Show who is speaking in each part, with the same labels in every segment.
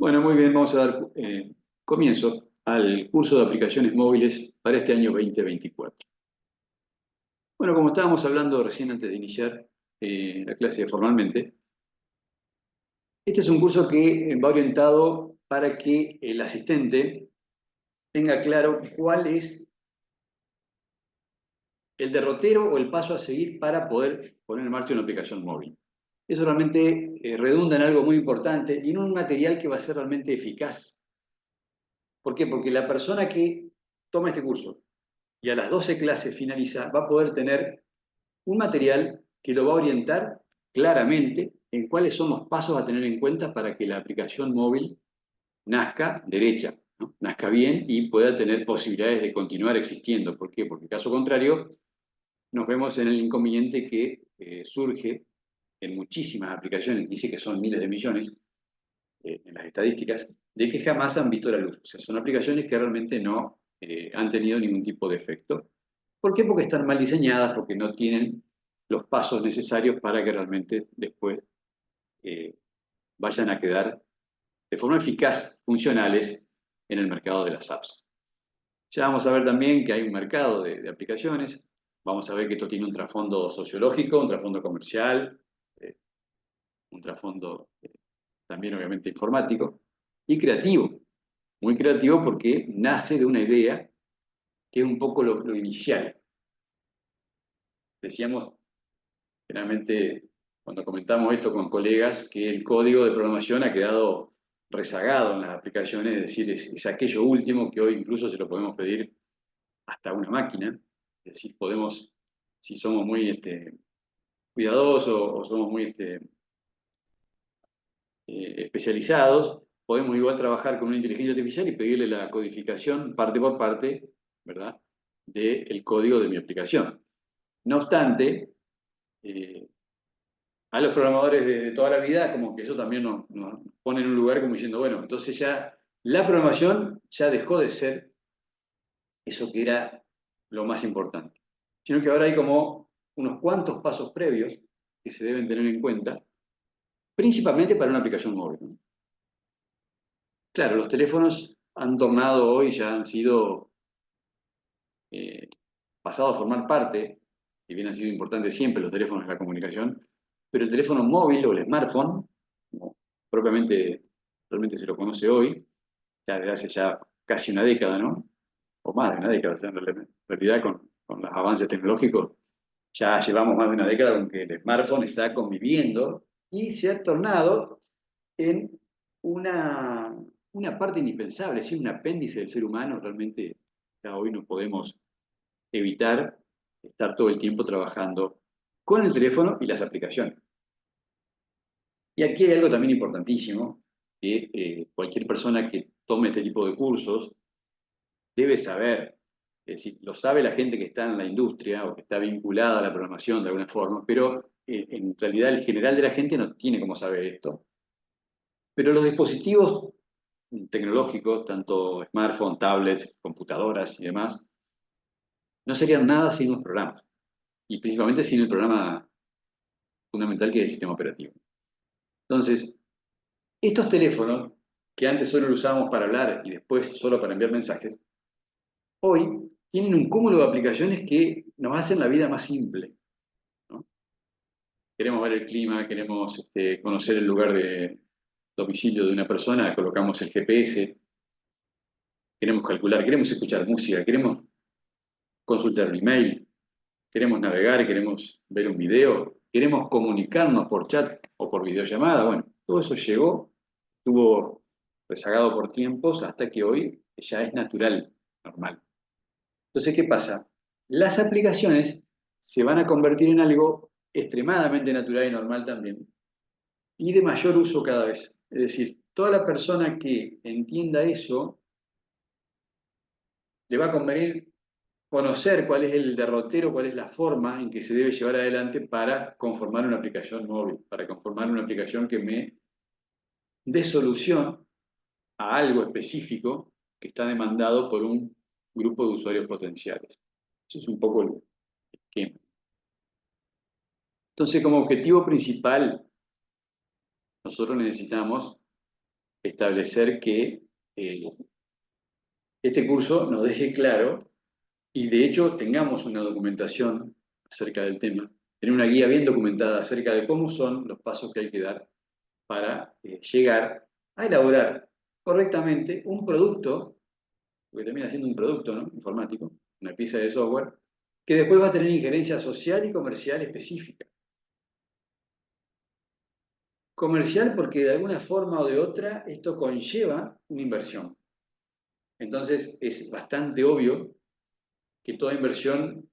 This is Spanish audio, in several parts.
Speaker 1: Bueno, muy bien, vamos a dar comienzo al curso de aplicaciones móviles para este año 2024. Bueno, como estábamos hablando recién antes de iniciar la clase formalmente, este es un curso que va orientado para que el asistente tenga claro cuál es el derrotero o el paso a seguir para poder poner en marcha una aplicación móvil. Eso realmente redunda en algo muy importante y en un material que va a ser realmente eficaz. ¿Por qué? Porque la persona que toma este curso y a las 12 clases finaliza, va a poder tener un material que lo va a orientar claramente en cuáles son los pasos a tener en cuenta para que la aplicación móvil nazca derecha, ¿no? Nazca bien y pueda tener posibilidades de continuar existiendo. ¿Por qué? Porque caso contrario, nos vemos en el inconveniente que surge en muchísimas aplicaciones, dice que son miles de millones en las estadísticas, de que jamás han visto la luz. O sea, son aplicaciones que realmente no han tenido ningún tipo de efecto. ¿Por qué? Porque están mal diseñadas, porque no tienen los pasos necesarios para que realmente después eh, vayan a quedar de forma eficaz funcionales en el mercado de las apps. Ya vamos a ver también que hay un mercado de aplicaciones, vamos a ver que esto tiene un trasfondo sociológico, un trasfondo comercial, eh, un trasfondo también obviamente informático y creativo, muy creativo porque nace de una idea que es un poco lo inicial. Decíamos generalmente cuando comentamos esto con colegas que el código de programación ha quedado rezagado en las aplicaciones, es decir, es aquello último que hoy incluso se lo podemos pedir hasta a una máquina, es decir, podemos, si somos muy cuidadosos o somos muy especializados, podemos igual trabajar con una inteligencia artificial y pedirle la codificación parte por parte, ¿verdad?, del código de mi aplicación. No obstante, eh, a los programadores de toda la vida, como que eso también nos pone en un lugar como diciendo, bueno, entonces ya la programación ya dejó de ser eso que era lo más importante, sino que ahora hay como unos cuantos pasos previos que se deben tener en cuenta, principalmente para una aplicación móvil, ¿no? Claro, los teléfonos han tornado hoy, ya han sido eh, pasados a formar parte, si bien han sido importantes siempre los teléfonos de la comunicación, pero el teléfono móvil o el smartphone, como propiamente realmente se lo conoce hoy, ya desde hace ya casi una década, ¿no? O más de una década, ya en realidad con los avances tecnológicos, ya llevamos más de una década con que el smartphone está conviviendo y se ha tornado en una, una parte indispensable, ¿sí? Un apéndice del ser humano. Realmente ya hoy no podemos evitar estar todo el tiempo trabajando con el teléfono y las aplicaciones. Y aquí hay algo también importantísimo, que cualquier persona que tome este tipo de cursos debe saber, es decir, lo sabe la gente que está en la industria o que está vinculada a la programación de alguna forma, pero en realidad el general de la gente no tiene cómo saber esto. Pero los dispositivos tecnológicos, tanto smartphones, tablets, computadoras y demás, no serían nada sin los programas, y principalmente sin el programa fundamental que es el sistema operativo. Entonces, estos teléfonos, que antes solo los usábamos para hablar y después solo para enviar mensajes, hoy tienen un cúmulo de aplicaciones que nos hacen la vida más simple, ¿no? Queremos ver el clima, queremos conocer el lugar de domicilio de una persona, colocamos el GPS, queremos calcular, queremos escuchar música, queremos consultar un email, queremos navegar, queremos ver un video, queremos comunicarnos por chat o por videollamada. Bueno, todo eso llegó, estuvo rezagado por tiempos hasta que hoy ya es natural, normal. Entonces, ¿qué pasa? Las aplicaciones se van a convertir en algo extremadamente natural y normal también, y de mayor uso cada vez. Es decir, toda la persona que entienda eso, le va a convenir conocer cuál es el derrotero, cuál es la forma en que se debe llevar adelante para conformar una aplicación móvil, para conformar una aplicación que me dé solución a algo específico que está demandado por un grupo de usuarios potenciales. Eso es un poco el esquema. Entonces, como objetivo principal, nosotros necesitamos establecer que este curso nos deje claro y de hecho tengamos una documentación acerca del tema, tener una guía bien documentada acerca de cómo son los pasos que hay que dar para llegar a elaborar correctamente un producto, porque termina siendo un producto, ¿no? Informático, una pieza de software, que después va a tener injerencia social y comercial específica. Comercial porque de alguna forma o de otra esto conlleva una inversión. Entonces es bastante obvio que toda inversión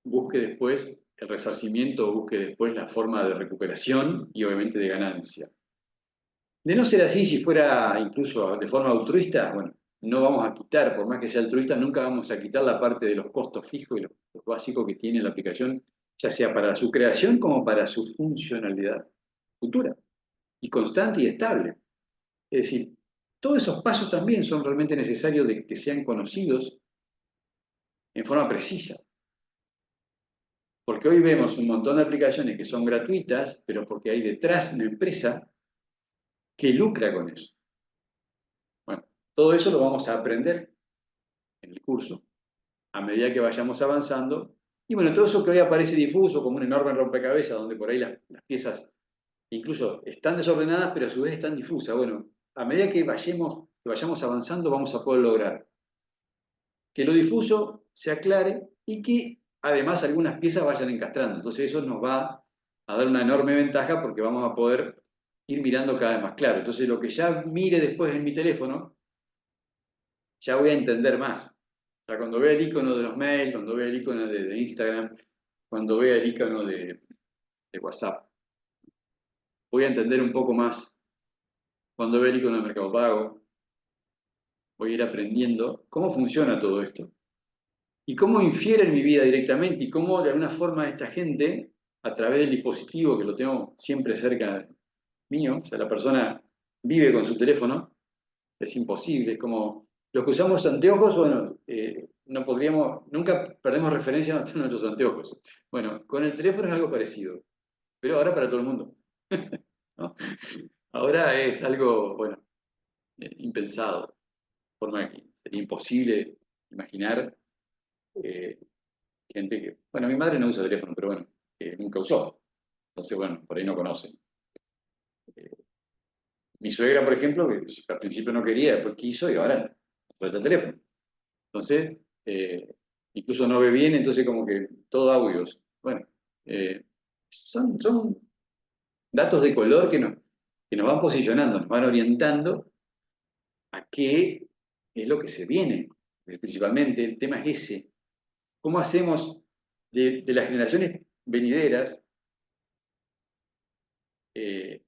Speaker 1: busque después el resarcimiento o busque después la forma de recuperación y obviamente de ganancia. De no ser así, si fuera incluso de forma altruista, bueno, no vamos a quitar, por más que sea altruista, nunca vamos a quitar la parte de los costos fijos y los básicos que tiene la aplicación, ya sea para su creación como para su funcionalidad futura y constante y estable. Es decir, todos esos pasos también son realmente necesarios de que sean conocidos en forma precisa. Porque hoy vemos un montón de aplicaciones que son gratuitas, pero porque hay detrás una empresa que lucra con eso. Bueno, todo eso lo vamos a aprender en el curso, a medida que vayamos avanzando. Y bueno, todo eso que hoy aparece difuso como un enorme rompecabezas, donde por ahí las piezas incluso están desordenadas, pero a su vez están difusas. Bueno, a medida que vayamos avanzando, vamos a poder lograr que lo difuso se aclare y que además algunas piezas vayan encastrando. Entonces eso nos va a dar una enorme ventaja porque vamos a poder ir mirando cada vez más claro. Entonces lo que ya mire después en mi teléfono, ya voy a entender más. O sea, cuando vea el icono de los mails, cuando vea el icono de Instagram, cuando vea el icono de WhatsApp, voy a entender un poco más. Cuando vea el icono de Mercado Pago, voy a ir aprendiendo cómo funciona todo esto y cómo infiere en mi vida directamente y cómo de alguna forma esta gente, a través del dispositivo que lo tengo siempre cerca mío, o sea, la persona vive con su teléfono, es imposible, es como los que usamos anteojos, bueno, no podríamos, nunca perdemos referencia a nuestros anteojos. Bueno, con el teléfono es algo parecido, pero ahora para todo el mundo, ¿no? Ahora es algo, bueno, impensado, de forma que sería imposible imaginar eh, gente que, bueno, mi madre no usa teléfono, pero bueno, nunca usó. Entonces, bueno, por ahí no conoce. Eh, Mi suegra, por ejemplo, que al principio no quería, después quiso y ahora suelta el teléfono. Entonces, incluso no ve bien, entonces como que todo audios. Bueno, son datos de color que nos van posicionando, nos van orientando a qué es lo que se viene. Principalmente el tema es ese. ¿Cómo hacemos de las generaciones venideras? eh,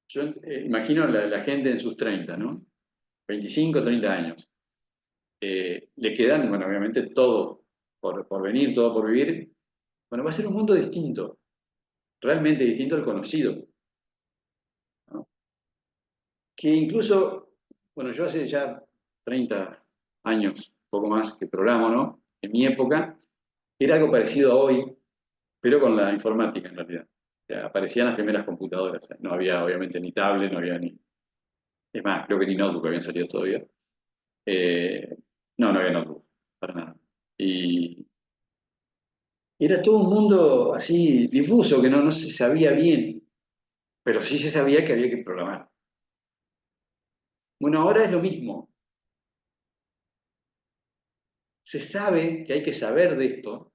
Speaker 1: Yo imagino la gente en sus 30, ¿no? 25, 30 años. Le quedan, bueno, obviamente todo por venir, todo por vivir. Bueno, va a ser un mundo distinto, realmente distinto al conocido, ¿no? Que incluso, bueno, yo hace ya 30 años, poco más, que programo, ¿no? En mi época era algo parecido a hoy, pero con la informática en realidad. O sea, aparecían las primeras computadoras. O sea, no había obviamente ni tablet, no había ni... Es más, creo que ni notebook habían salido todavía. Eh, no, no había notebook, para nada. Y era todo un mundo así difuso, que no se sabía bien, pero sí se sabía que había que programar. Bueno, ahora es lo mismo. Se sabe que hay que saber de esto.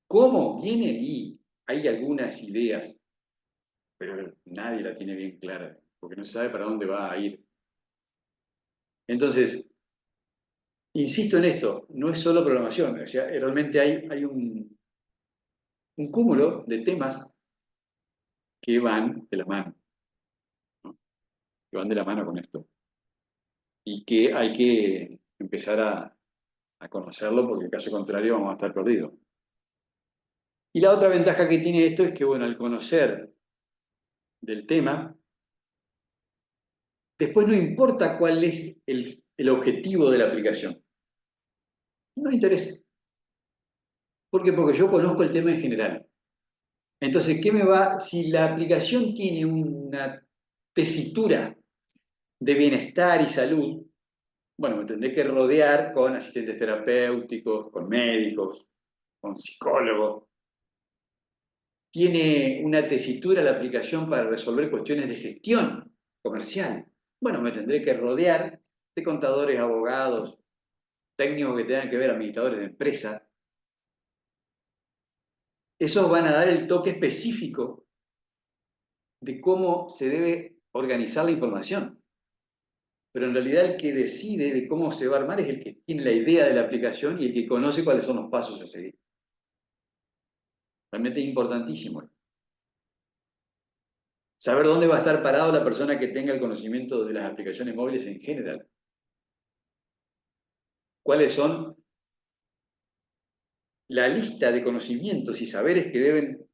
Speaker 1: ¿Cómo viene? Y hay algunas ideas, pero nadie la tiene bien clara, porque no se sabe para dónde va a ir. Entonces, insisto en esto, no es solo programación, o sea, realmente hay un cúmulo de temas que van de la mano, ¿no? Que van de la mano con esto. Y que hay que empezar a conocerlo, porque en caso contrario vamos a estar perdidos. Y la otra ventaja que tiene esto es que, bueno, al conocer del tema, después no importa cuál es el objetivo de la aplicación. No me interesa. ¿Por qué? Porque yo conozco el tema en general. Entonces, ¿qué me va? Si la aplicación tiene una tesitura de bienestar y salud, bueno, me tendré que rodear con asistentes terapéuticos, con médicos, con psicólogos. Tiene una tesitura la aplicación para resolver cuestiones de gestión comercial. Bueno, me tendré que rodear de contadores, abogados, técnicos que tengan que ver, administradores de empresa. Esos van a dar el toque específico de cómo se debe organizar la información. Pero en realidad el que decide de cómo se va a armar es el que tiene la idea de la aplicación y el que conoce cuáles son los pasos a seguir. Realmente es importantísimo. Saber dónde va a estar parado la persona que tenga el conocimiento de las aplicaciones móviles en general. Cuáles son la lista de conocimientos y saberes que deben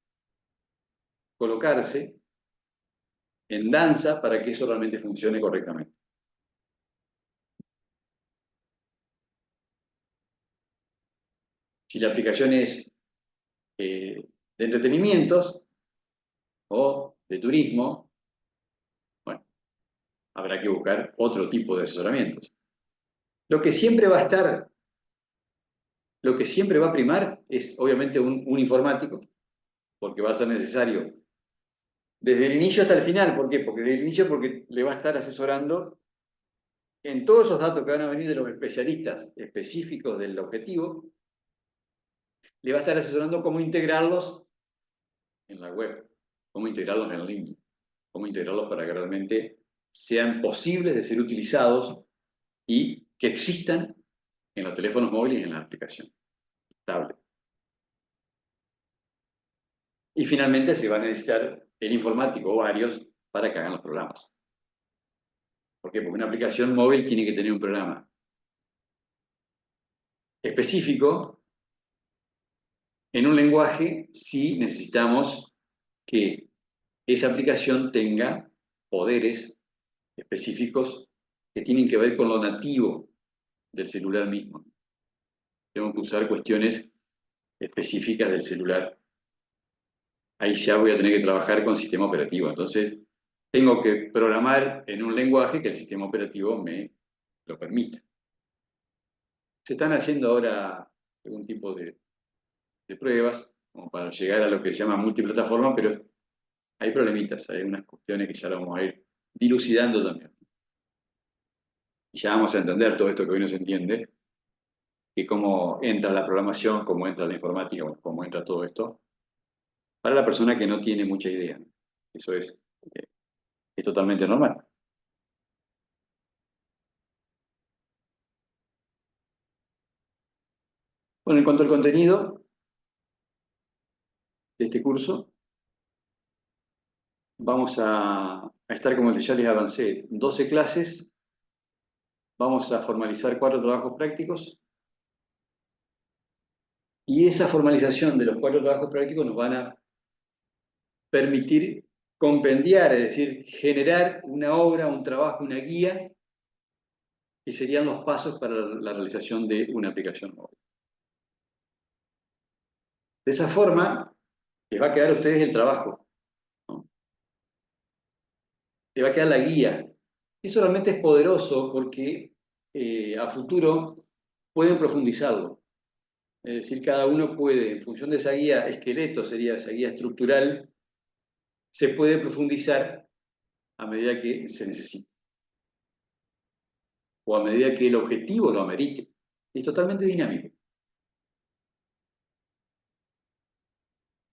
Speaker 1: colocarse en danza para que eso realmente funcione correctamente. Si la aplicación es de entretenimientos o de turismo, bueno, habrá que buscar otro tipo de asesoramientos. Lo que siempre va a estar, lo que siempre va a primar es obviamente un informático, porque va a ser necesario desde el inicio hasta el final. ¿Por qué? Porque desde el inicio porque le va a estar asesorando en todos esos datos que van a venir de los especialistas específicos del objetivo, le va a estar asesorando cómo integrarlos en la web, cómo integrarlos en línea, cómo integrarlos para que realmente sean posibles de ser utilizados y que existan en los teléfonos móviles y en la aplicación, tablet. Y finalmente se va a necesitar el informático o varios para que hagan los programas. ¿Por qué? Porque una aplicación móvil tiene que tener un programa específico en un lenguaje si necesitamos que esa aplicación tenga poderes específicos que tienen que ver con lo nativo del celular mismo. Tengo que usar cuestiones específicas del celular. Ahí ya voy a tener que trabajar con sistema operativo. Entonces, tengo que programar en un lenguaje que el sistema operativo me lo permita. Se están haciendo ahora algún tipo de pruebas como para llegar a lo que se llama multiplataforma, pero hay problemitas, hay unas cuestiones que ya lo vamos a ir dilucidando también. Y ya vamos a entender todo esto que hoy no se entiende, que cómo entra la programación, cómo entra la informática, cómo entra todo esto, para la persona que no tiene mucha idea. Eso es totalmente normal. Bueno, en cuanto al contenido de este curso, vamos a estar, como ya les avancé, 12 clases, vamos a formalizar 4 trabajos prácticos, y esa formalización de los 4 trabajos prácticos nos van a permitir compendiar, es decir, generar una obra, un trabajo, una guía, que serían los pasos para la realización de una aplicación móvil. De esa forma, les va a quedar a ustedes el trabajo, ¿no? Les va a quedar la guía. Eso realmente es poderoso porque a futuro pueden profundizarlo. Es decir, cada uno puede, en función de esa guía esqueleto, sería esa guía estructural, se puede profundizar a medida que se necesite o a medida que el objetivo lo amerite. Es totalmente dinámico.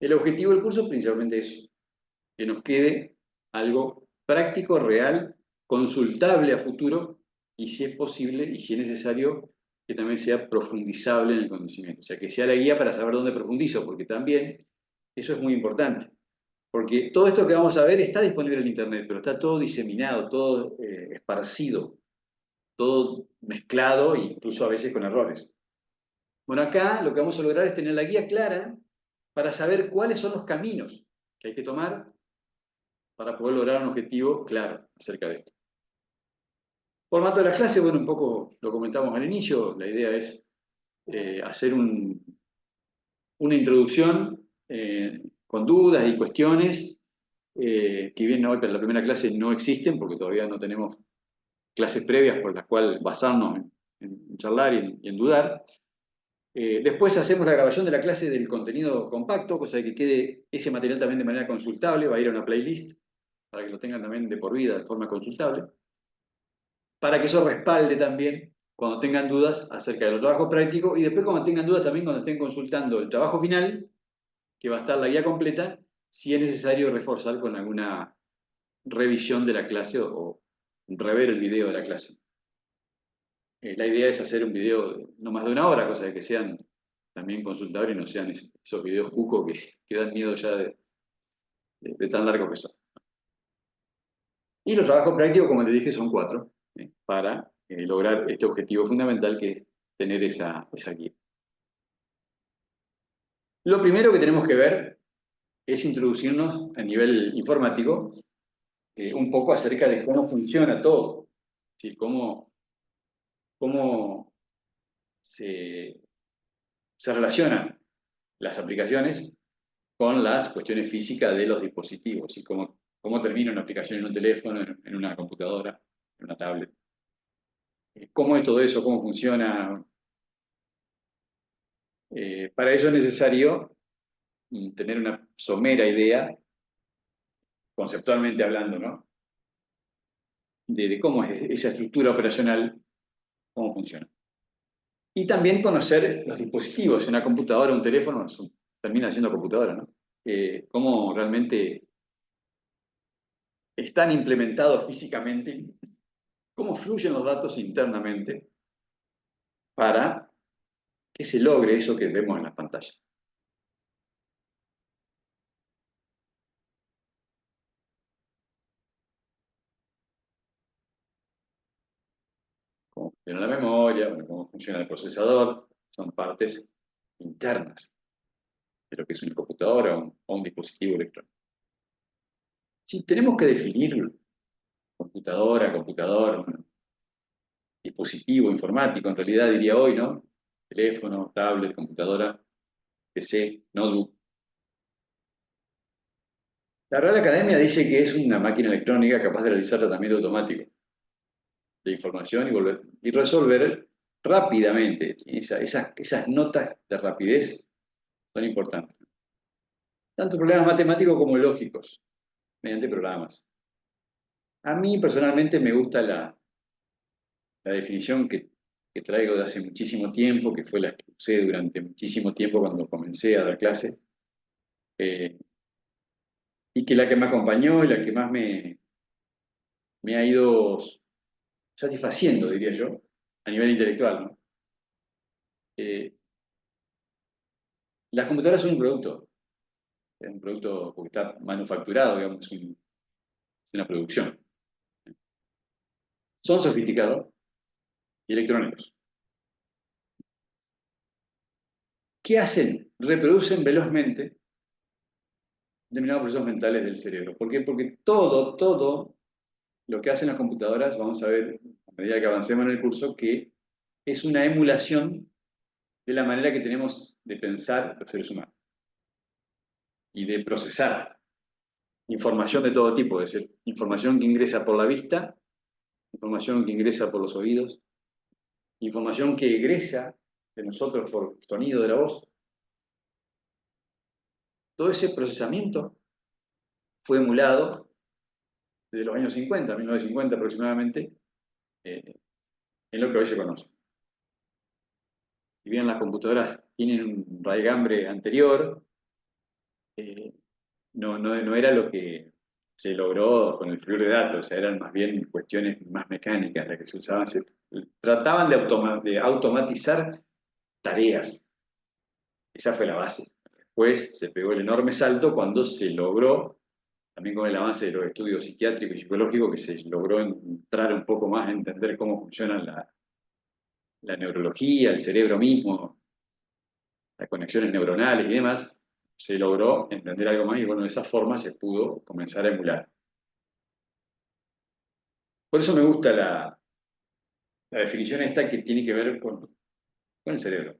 Speaker 1: El objetivo del curso principalmente es que nos quede algo práctico, real, consultable a futuro y si es posible y si es necesario que también sea profundizable en el conocimiento. O sea, que sea la guía para saber dónde profundizo, porque también eso es muy importante. Porque todo esto que vamos a ver está disponible en Internet, pero está todo diseminado, todo esparcido, todo mezclado, incluso a veces con errores. Bueno, acá lo que vamos a lograr es tener la guía clara para saber cuáles son los caminos que hay que tomar para poder lograr un objetivo claro acerca de esto. Formato de la clase, bueno, un poco lo comentamos al inicio, la idea es hacer una introducción con dudas y cuestiones que bien hoy para la primera clase no existen porque todavía no tenemos clases previas por las cuales basarnos en charlar y en dudar. Después hacemos la grabación de la clase del contenido compacto, cosa de que quede ese material también de manera consultable, va a ir a una playlist, para que lo tengan también de por vida, de forma consultable, para que eso respalde también cuando tengan dudas acerca de los trabajos prácticos y después cuando tengan dudas también cuando estén consultando el trabajo final, que va a estar la guía completa, si es necesario reforzar con alguna revisión de la clase o rever el video de la clase. La idea es hacer un video no más de una hora, cosa de que sean también consultables y no sean esos videos cucos que dan miedo ya de tan largo que son. Y los trabajos prácticos, como les dije, son 4, para lograr este objetivo fundamental que es tener esa guía. Lo primero que tenemos que ver es introducirnos a nivel informático un poco acerca de cómo funciona todo, es decir, cómo se relacionan las aplicaciones con las cuestiones físicas de los dispositivos y cómo termina una aplicación en un teléfono, en una computadora, en una tablet. ¿Cómo es todo eso? ¿Cómo funciona? Para ello es necesario tener una somera idea, conceptualmente hablando, ¿no? De cómo es esa estructura operacional, cómo funciona. Y también conocer los dispositivos, una computadora, un teléfono, termina siendo computadora, ¿no? Cómo realmente están implementados físicamente, cómo fluyen los datos internamente para que se logre eso que vemos en las pantallas. Cómo funciona la memoria, bueno, cómo funciona el procesador, son partes internas de lo que es una computadora o un dispositivo electrónico. Si tenemos que definir computadora, computador, bueno, dispositivo informático, en realidad diría hoy, ¿no? Teléfono, tablet, computadora, PC, notebook. La Real Academia dice que es una máquina electrónica capaz de realizar tratamiento automático de información y resolver rápidamente. Esas notas de rapidez son importantes. Tanto problemas matemáticos como lógicos, mediante programas. A mí personalmente me gusta la definición que traigo de hace muchísimo tiempo, que fue la que usé durante muchísimo tiempo cuando comencé a dar clase, y que la que me acompañó y la que más me ha ido satisfaciendo, diría yo, a nivel intelectual, ¿no? Las computadoras son es un producto porque está manufacturado, digamos, es una producción. Son sofisticados y electrónicos. ¿Qué hacen? Reproducen velozmente determinados procesos mentales del cerebro. ¿Por qué? Porque todo lo que hacen las computadoras, vamos a ver a medida que avancemos en el curso, que es una emulación de la manera que tenemos de pensar los seres humanos y de procesar información de todo tipo, es decir, información que ingresa por la vista, información que ingresa por los oídos, información que egresa de nosotros por sonido de la voz. Todo ese procesamiento fue emulado desde los años 50, 1950 aproximadamente, en lo que hoy se conoce. Si bien las computadoras tienen un raigambre anterior, no era lo que se logró con el flujo de datos, o sea, eran más bien cuestiones más mecánicas las que se usaban. Se trataban de automatizar tareas. Esa fue la base. Después se pegó el enorme salto cuando se logró, también con el avance de los estudios psiquiátricos y psicológicos, que se logró entrar un poco más a entender cómo funciona la neurología, el cerebro mismo, las conexiones neuronales y demás, se logró entender algo más y bueno, de esa forma se pudo comenzar a emular. Por eso me gusta la definición esta que tiene que ver con el cerebro.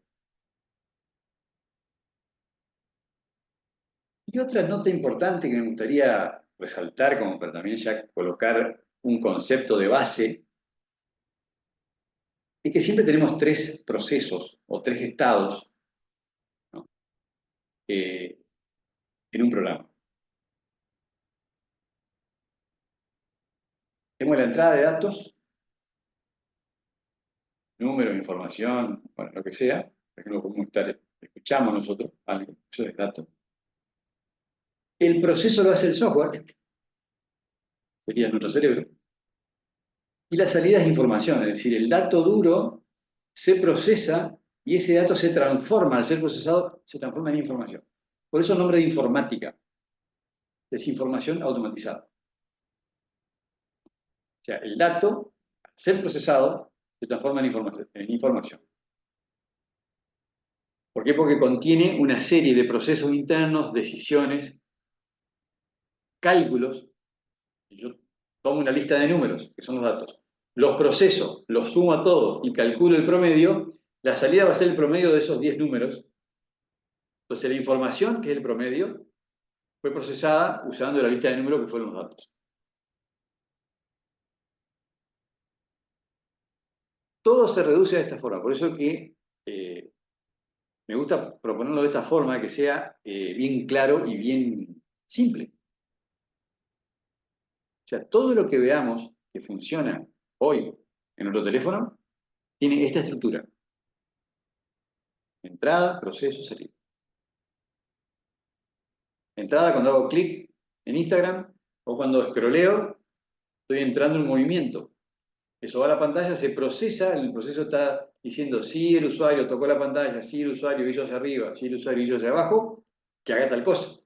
Speaker 1: Y otra nota importante que me gustaría resaltar, como para también ya colocar un concepto de base es que siempre tenemos tres procesos o tres estados, ¿no? En un programa. Tenemos la entrada de datos, números, información, bueno, lo que sea, por ejemplo, como escuchamos nosotros algo, eso es datos. El proceso lo hace el software, sería nuestro cerebro, y la salida es información, es decir, el dato duro se procesa y ese dato se transforma, al ser procesado, se transforma en información. Por eso el nombre de informática, es información automatizada. O sea, el dato, al ser procesado, se transforma en información. ¿Por qué? Porque contiene una serie de procesos internos, decisiones, cálculos. Yo tomo una lista de números, que son los datos, los proceso, los sumo a todos y calculo el promedio, la salida va a ser el promedio de esos 10 números. Entonces la información, que es el promedio, fue procesada usando la lista de números que fueron los datos. Todo se reduce a esta forma, por eso que me gusta proponerlo de esta forma, que sea bien claro y bien simple. O sea, todo lo que veamos que funciona hoy en nuestro teléfono tiene esta estructura. Entrada, proceso, salida. Entrada cuando hago clic en Instagram o cuando scrolleo, estoy entrando en movimiento. Eso va a la pantalla, se procesa, el proceso está diciendo si el usuario tocó la pantalla, si el usuario hizo hacia arriba, si el usuario hizo hacia abajo, que haga tal cosa.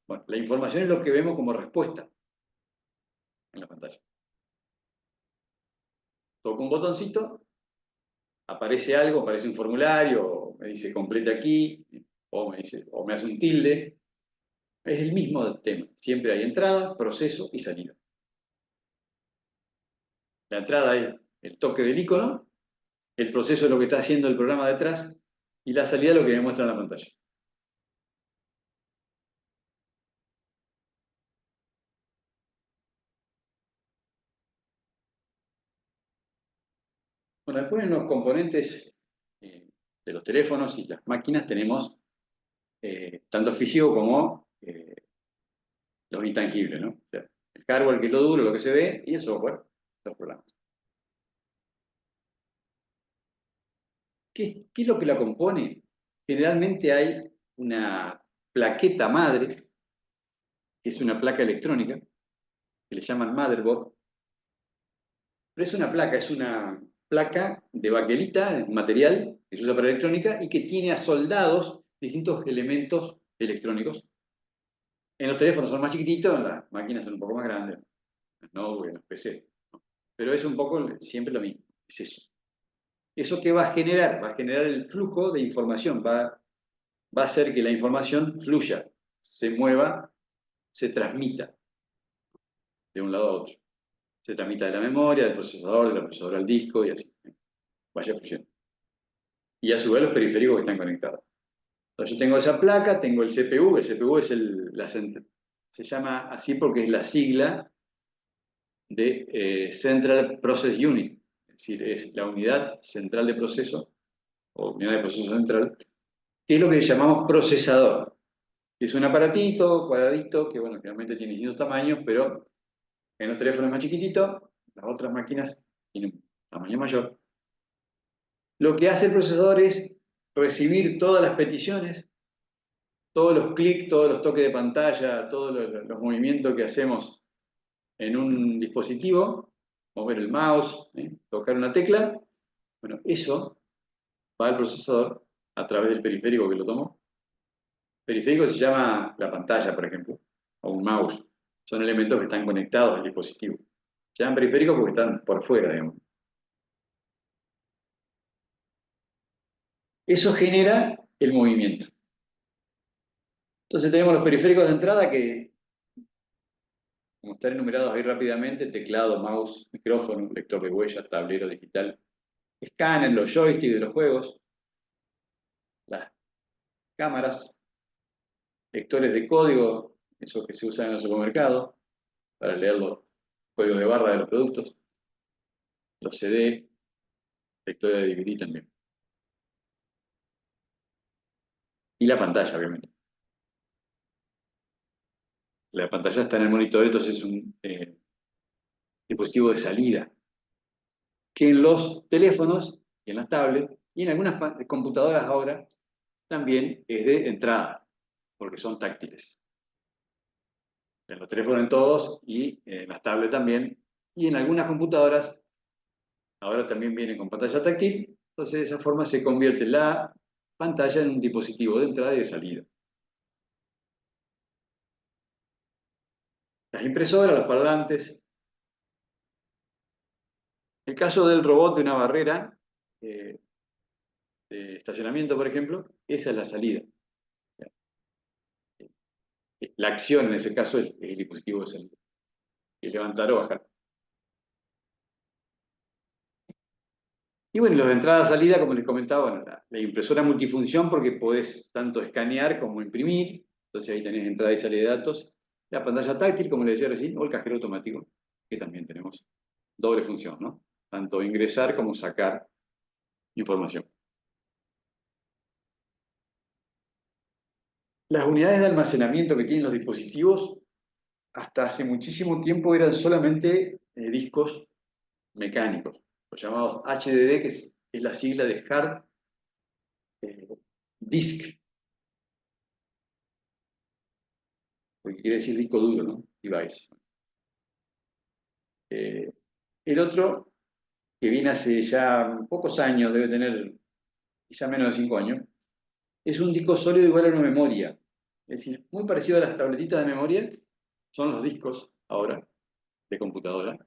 Speaker 1: Bueno, la información es lo que vemos como respuesta en la pantalla. Toco un botoncito, aparece algo, aparece un formulario, me dice complete aquí, o me hace un tilde. Es el mismo tema. Siempre hay entrada, proceso y salida. La entrada es el toque del icono, el proceso es lo que está haciendo el programa detrás y la salida es lo que me muestra en la pantalla. Bueno, después en los componentes de los teléfonos y las máquinas tenemos tanto físico como los intangibles, ¿no? O sea, el hardware, que es lo duro, lo que se ve, y el software, los programas. ¿Qué es lo que la compone? Generalmente hay una plaqueta madre, que es una placa electrónica, que le llaman motherboard, pero es una placa de baquelita, un material que se usa para electrónica y que tiene asoldados distintos elementos electrónicos. En los teléfonos son más chiquititos, en las máquinas son un poco más grandes, no en los PC. ¿No? Pero es un poco siempre lo mismo, es eso. ¿Eso qué va a generar? Va a generar el flujo de información, va a hacer que la información fluya, se mueva, se transmita de un lado a otro. Se transmita de la memoria, del procesador al disco y así. Vaya fluyendo. Y a su vez los periféricos que están conectados. Entonces yo tengo esa placa, tengo el CPU es se llama así porque es la sigla de Central Process Unit, es decir, es la unidad central de proceso, o unidad de proceso central, que es lo que llamamos procesador. Es un aparatito, cuadradito, que bueno, realmente tiene distintos tamaños, pero en los teléfonos es más chiquitito, las otras máquinas tienen un tamaño mayor. Lo que hace el procesador es recibir todas las peticiones, todos los clics, todos los toques de pantalla, todos los movimientos que hacemos en un dispositivo, mover el mouse, tocar una tecla, bueno, eso va al procesador a través del periférico que lo tomó. Periférico se llama la pantalla, por ejemplo, o un mouse. Son elementos que están conectados al dispositivo. Se llaman periféricos porque están por fuera, digamos. Eso genera el movimiento. Entonces tenemos los periféricos de entrada que, como están enumerados ahí rápidamente, teclado, mouse, micrófono, lector de huellas, tablero digital, escáner, los joysticks de los juegos, las cámaras, lectores de código, esos que se usan en el supermercado, para leer los códigos de barra de los productos, los CD, lectora de DVD también. Y la pantalla, obviamente. La pantalla está en el monitor, entonces es un dispositivo de salida, que en los teléfonos y en las tablets y en algunas computadoras ahora también es de entrada, porque son táctiles. En los teléfonos en todos y en las tablets también, y en algunas computadoras ahora también vienen con pantalla táctil, entonces de esa forma se convierte la pantalla en un dispositivo de entrada y de salida. Las impresoras, los parlantes. El caso del robot de una barrera de estacionamiento, por ejemplo, esa es la salida. La acción en ese caso es el dispositivo de salida. Es levantar o bajar. Y bueno, los de entrada-salida, como les comentaba, bueno, la impresora multifunción porque podés tanto escanear como imprimir, entonces ahí tenés entrada y salida de datos. La pantalla táctil, como les decía recién, o el cajero automático, que también tenemos doble función, ¿no? Tanto ingresar como sacar información. Las unidades de almacenamiento que tienen los dispositivos, hasta hace muchísimo tiempo eran solamente discos mecánicos, los llamados HDD, que es la sigla de Hard eh, Disk, porque quiere decir disco duro, ¿no? Device. Eh, el otro, que viene hace ya pocos años, debe tener quizá menos de 5 años, es un disco sólido igual a una memoria. Es decir, muy parecido a las tabletitas de memoria, son los discos ahora, de computadora.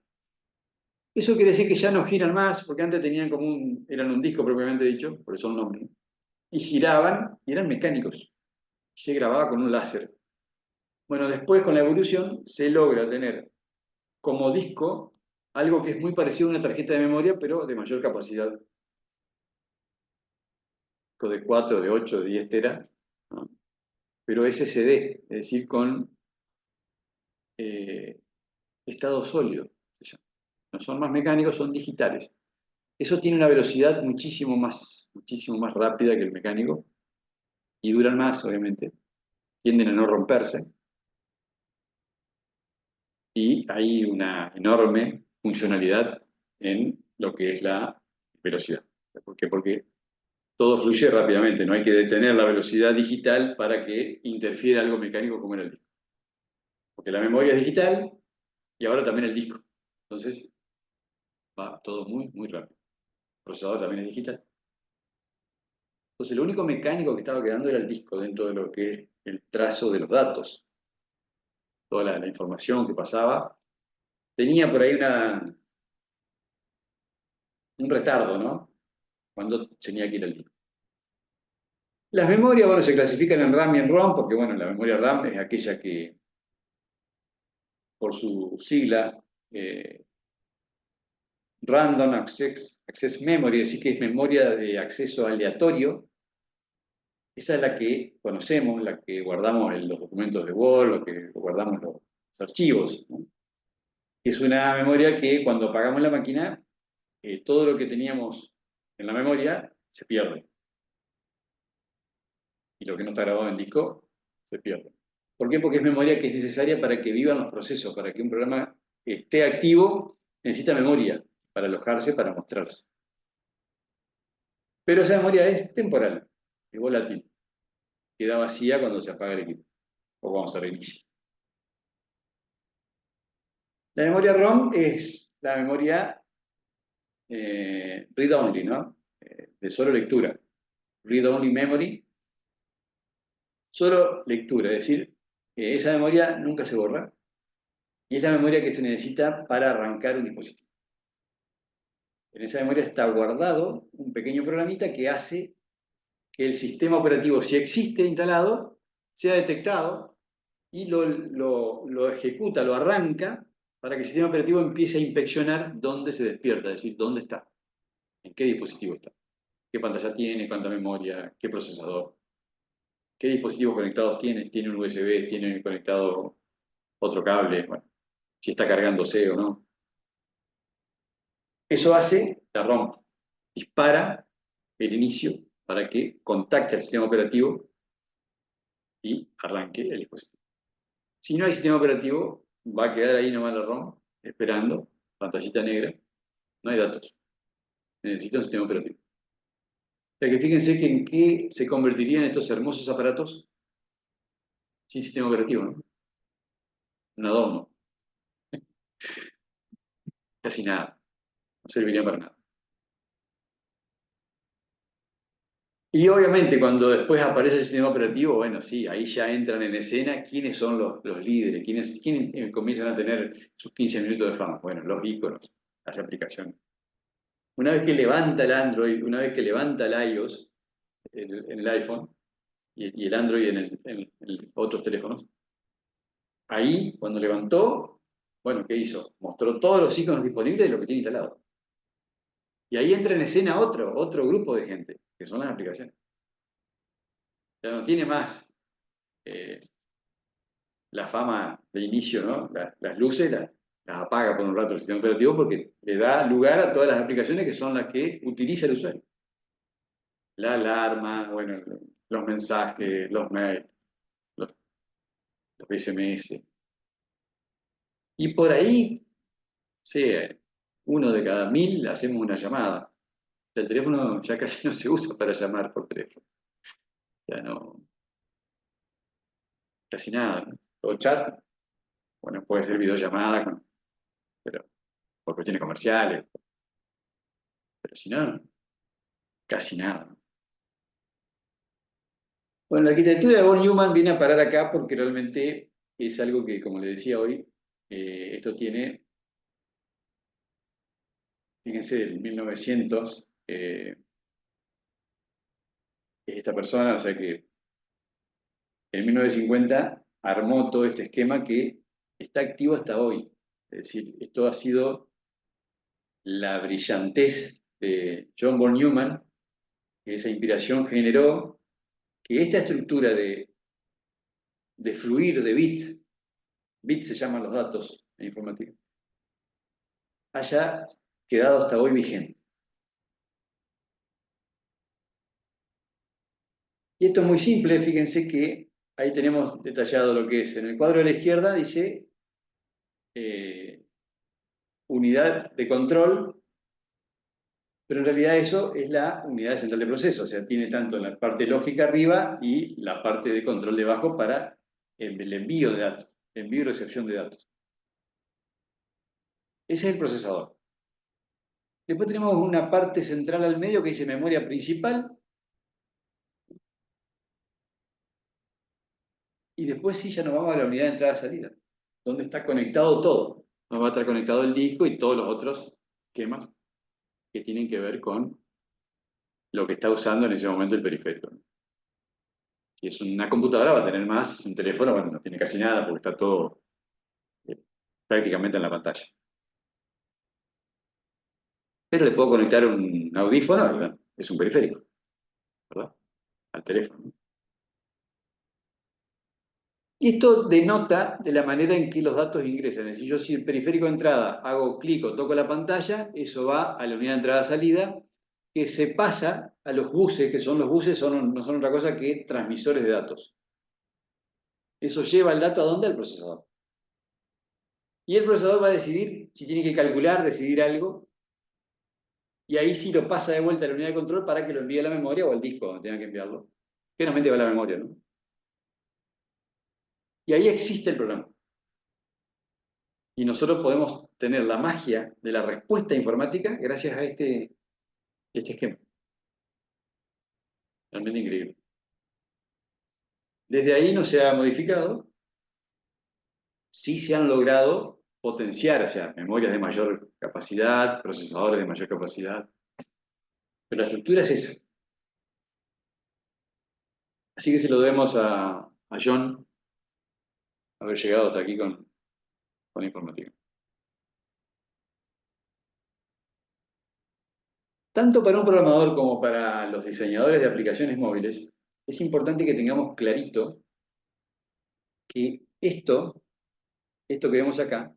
Speaker 1: Eso quiere decir que ya no giran más, porque antes tenían como eran un disco propiamente dicho, por eso el nombre, ¿no? Y giraban y eran mecánicos. Se grababa con un láser. Bueno, después con la evolución se logra tener como disco algo que es muy parecido a una tarjeta de memoria, pero de mayor capacidad, de 4, de 8, de 10 teras, ¿no? Pero SSD, es decir, con eh, estado sólido. No son más mecánicos, son digitales. Eso tiene una velocidad muchísimo más rápida que el mecánico y duran más, obviamente. Tienden a no romperse y hay una enorme funcionalidad en lo que es la velocidad. ¿Por qué? Porque todo fluye rápidamente, no hay que detener la velocidad digital para que interfiera algo mecánico como era el disco. Porque la memoria es digital y ahora también el disco. Entonces va todo muy rápido. El procesador también es digital. Entonces lo único mecánico que estaba quedando era el disco dentro de lo que es el trazo de los datos. Toda la información que pasaba. Tenía por ahí un retardo, ¿no? Cuando tenía que ir al disco. Las memorias, bueno, se clasifican en RAM y en ROM, porque, bueno, la memoria RAM es aquella que, por su sigla, Random Access Memory, es decir, que es memoria de acceso aleatorio. Esa es la que conocemos, la que guardamos en los documentos de Word, lo que guardamos los archivos, ¿no? Es una memoria que cuando apagamos la máquina, todo lo que teníamos en la memoria se pierde. Y lo que no está grabado en el disco se pierde. ¿Por qué? Porque es memoria que es necesaria para que vivan los procesos, para que un programa esté activo, necesita memoria para alojarse, para mostrarse. Pero esa memoria es temporal, es volátil, queda vacía cuando se apaga el equipo o cuando se reinicia. La memoria ROM es la memoria read-only, ¿no? De solo lectura. Read-only memory, solo lectura, es decir, esa memoria nunca se borra y es la memoria que se necesita para arrancar un dispositivo. En esa memoria está guardado un pequeño programita que hace que el sistema operativo, si existe instalado, sea detectado y lo ejecuta, lo arranca para que el sistema operativo empiece a inspeccionar dónde se despierta, es decir, dónde está, en qué dispositivo está, qué pantalla tiene, cuánta memoria, qué procesador, qué dispositivos conectados tiene, si tiene un USB, si tiene conectado otro cable, bueno, si está cargándose o no. Eso hace la ROM. dispara el inicio para que contacte al sistema operativo y arranque el dispositivo. Si no hay sistema operativo, va a quedar ahí nomás la ROM, esperando, pantallita negra, no hay datos. Necesita un sistema operativo. O sea que fíjense que en qué se convertirían estos hermosos aparatos sin sistema operativo, ¿no? Un adorno, casi nada, no serviría para nada. Y obviamente cuando después aparece el sistema operativo, bueno, sí, ahí ya entran en escena quiénes son los líderes, quiénes comienzan a tener sus 15 minutos de fama. Bueno, los íconos, las aplicaciones. Una vez que levanta el Android, una vez que levanta el iOS en el iPhone y el Android en otros teléfonos, ahí cuando levantó, bueno, ¿qué hizo? Mostró todos los iconos disponibles de lo que tiene instalado. Y ahí entra en escena otro grupo de gente, que son las aplicaciones. Ya no tiene más eh, la fama de inicio, ¿no? Las luces las apaga por un rato el sistema operativo porque le da lugar a todas las aplicaciones que son las que utiliza el usuario. La alarma, bueno, los mensajes, los mails, los, los SMS. Y por ahí, sí, uno de cada 1000 hacemos una llamada. El teléfono ya casi no se usa para llamar por teléfono. Ya no, casi nada, ¿no? O chat, bueno, puede ser videollamada, pero por cuestiones comerciales, pero si no, casi nada. Bueno, la arquitectura de von Neumann viene a parar acá porque realmente es algo que, como le decía hoy, esto tiene, fíjense, en 1900, esta persona, o sea que en 1950 armó todo este esquema que está activo hasta hoy. Es decir, esto ha sido la brillantez de John von Neumann, que esa inspiración generó que esta estructura de fluir de bits se llaman los datos en informática, haya quedado hasta hoy vigente. Y esto es muy simple, fíjense que ahí tenemos detallado lo que es. En el cuadro de la izquierda dice eh, unidad de control, pero en realidad eso es la unidad central de proceso, o sea, tiene tanto la parte lógica arriba y la parte de control debajo para el envío de datos, envío y recepción de datos. Ese es el procesador. Después tenemos una parte central al medio que dice memoria principal, y después sí ya nos vamos a la unidad de entrada-salida, donde está conectado todo. Nos va a estar conectado el disco y todos los otros esquemas que tienen que ver con lo que está usando en ese momento el periférico. Si es una computadora va a tener más, si es un teléfono, bueno, no tiene casi nada porque está todo eh, prácticamente en la pantalla. Pero le puedo conectar un audífono, ¿verdad? Es un periférico, ¿verdad? Al teléfono. Y esto denota de la manera en que los datos ingresan. Es decir, yo si el periférico de entrada hago clic o toco la pantalla, eso va a la unidad de entrada-salida, que se pasa a los buses, que son los buses, no son otra cosa que transmisores de datos. Eso lleva el dato ¿a dónde? Al procesador. Y el procesador va a decidir si tiene que calcular, decidir algo, y ahí sí lo pasa de vuelta a la unidad de control para que lo envíe a la memoria o al disco donde tenga que enviarlo. Generalmente va a la memoria, ¿no? Y ahí existe el programa. Y nosotros podemos tener la magia de la respuesta informática gracias a este esquema. Realmente increíble. Desde ahí no se ha modificado, sí se han logrado potenciar, o sea, memorias de mayor capacidad, procesadores de mayor capacidad, pero la estructura es esa. Así que se lo debemos a John haber llegado hasta aquí con la informática. Tanto para un programador como para los diseñadores de aplicaciones móviles, es importante que tengamos clarito que esto que vemos acá,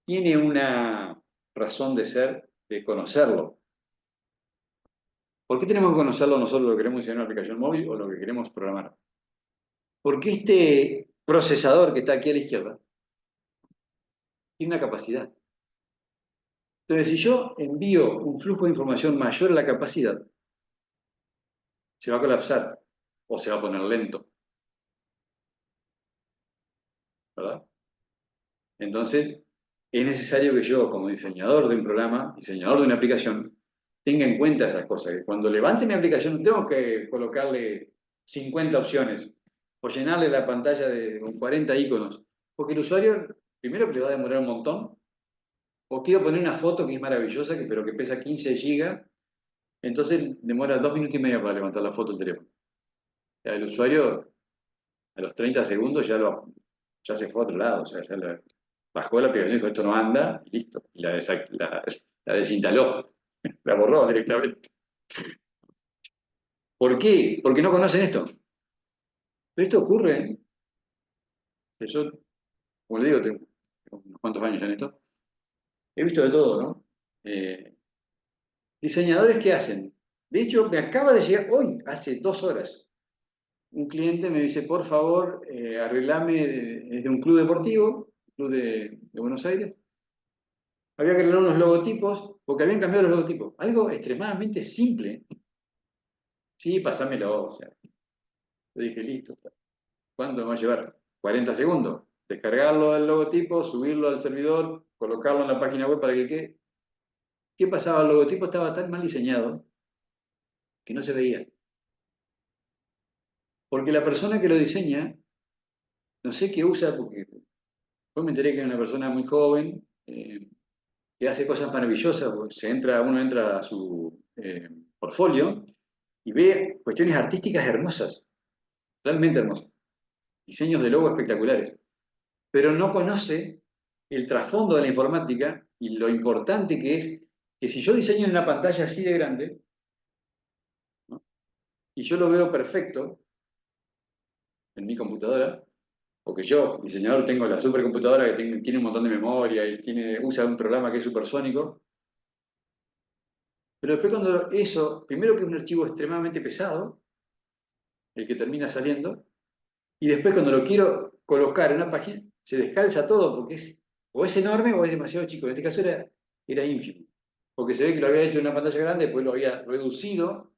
Speaker 1: tiene una razón de ser, de conocerlo. ¿Por qué tenemos que conocerlo nosotros lo que queremos diseñar una aplicación móvil o lo que queremos programar? Porque este procesador que está aquí a la izquierda tiene una capacidad. Entonces, si yo envío un flujo de información mayor a la capacidad, se va a colapsar o se va a poner lento, ¿verdad? Entonces, es necesario que yo, como diseñador de un programa, diseñador de una aplicación, tenga en cuenta esas cosas. Que cuando levante mi aplicación, no tengo que colocarle 50 opciones o llenarle la pantalla con 40 iconos, porque el usuario, primero que le va a demorar un montón, o quiero poner una foto que es maravillosa, pero que pesa 15 gigas, entonces demora 2 minutos y medio para levantar la foto del teléfono. O sea, el usuario a los 30 segundos ya se fue a otro lado, o sea, bajó la aplicación y dijo, esto no anda, y listo. Y la desinstaló, la borró directamente. ¿Por qué? Porque no conocen esto. Pero esto ocurre, que yo, como le digo, tengo unos cuantos años en esto, he visto de todo, ¿no? Eh, diseñadores que hacen. De hecho, me acaba de llegar hoy, hace 2 horas, un cliente me dice, por favor, arreglame, es de un club deportivo, club de Buenos Aires, había que arreglar unos logotipos, porque habían cambiado los logotipos. Algo extremadamente simple. Sí, pasámelo. O sea, yo dije, listo. ¿Cuánto me va a llevar? 40 segundos. Descargarlo del logotipo, subirlo al servidor, colocarlo en la página web para que quede. ¿Qué pasaba? El logotipo estaba tan mal diseñado que no se veía. Porque la persona que lo diseña, no sé qué usa, porque después me enteré que era una persona muy joven, que hace cosas maravillosas, porque uno entra a su portfolio y ve cuestiones artísticas hermosas, realmente hermosas, diseños de logo espectaculares, pero no conoce el trasfondo de la informática y lo importante que es que si yo diseño en una pantalla así de grande, ¿no? Y yo lo veo perfecto en mi computadora, porque yo, diseñador, tengo la supercomputadora que tiene un montón de memoria y usa un programa que es supersónico, pero después cuando eso, primero que es un archivo extremadamente pesado, el que termina saliendo, y después cuando lo quiero colocar en una página, se descalza todo porque o es enorme o es demasiado chico. En este caso era ínfimo, porque se ve que lo había hecho en una pantalla grande, después lo había reducido,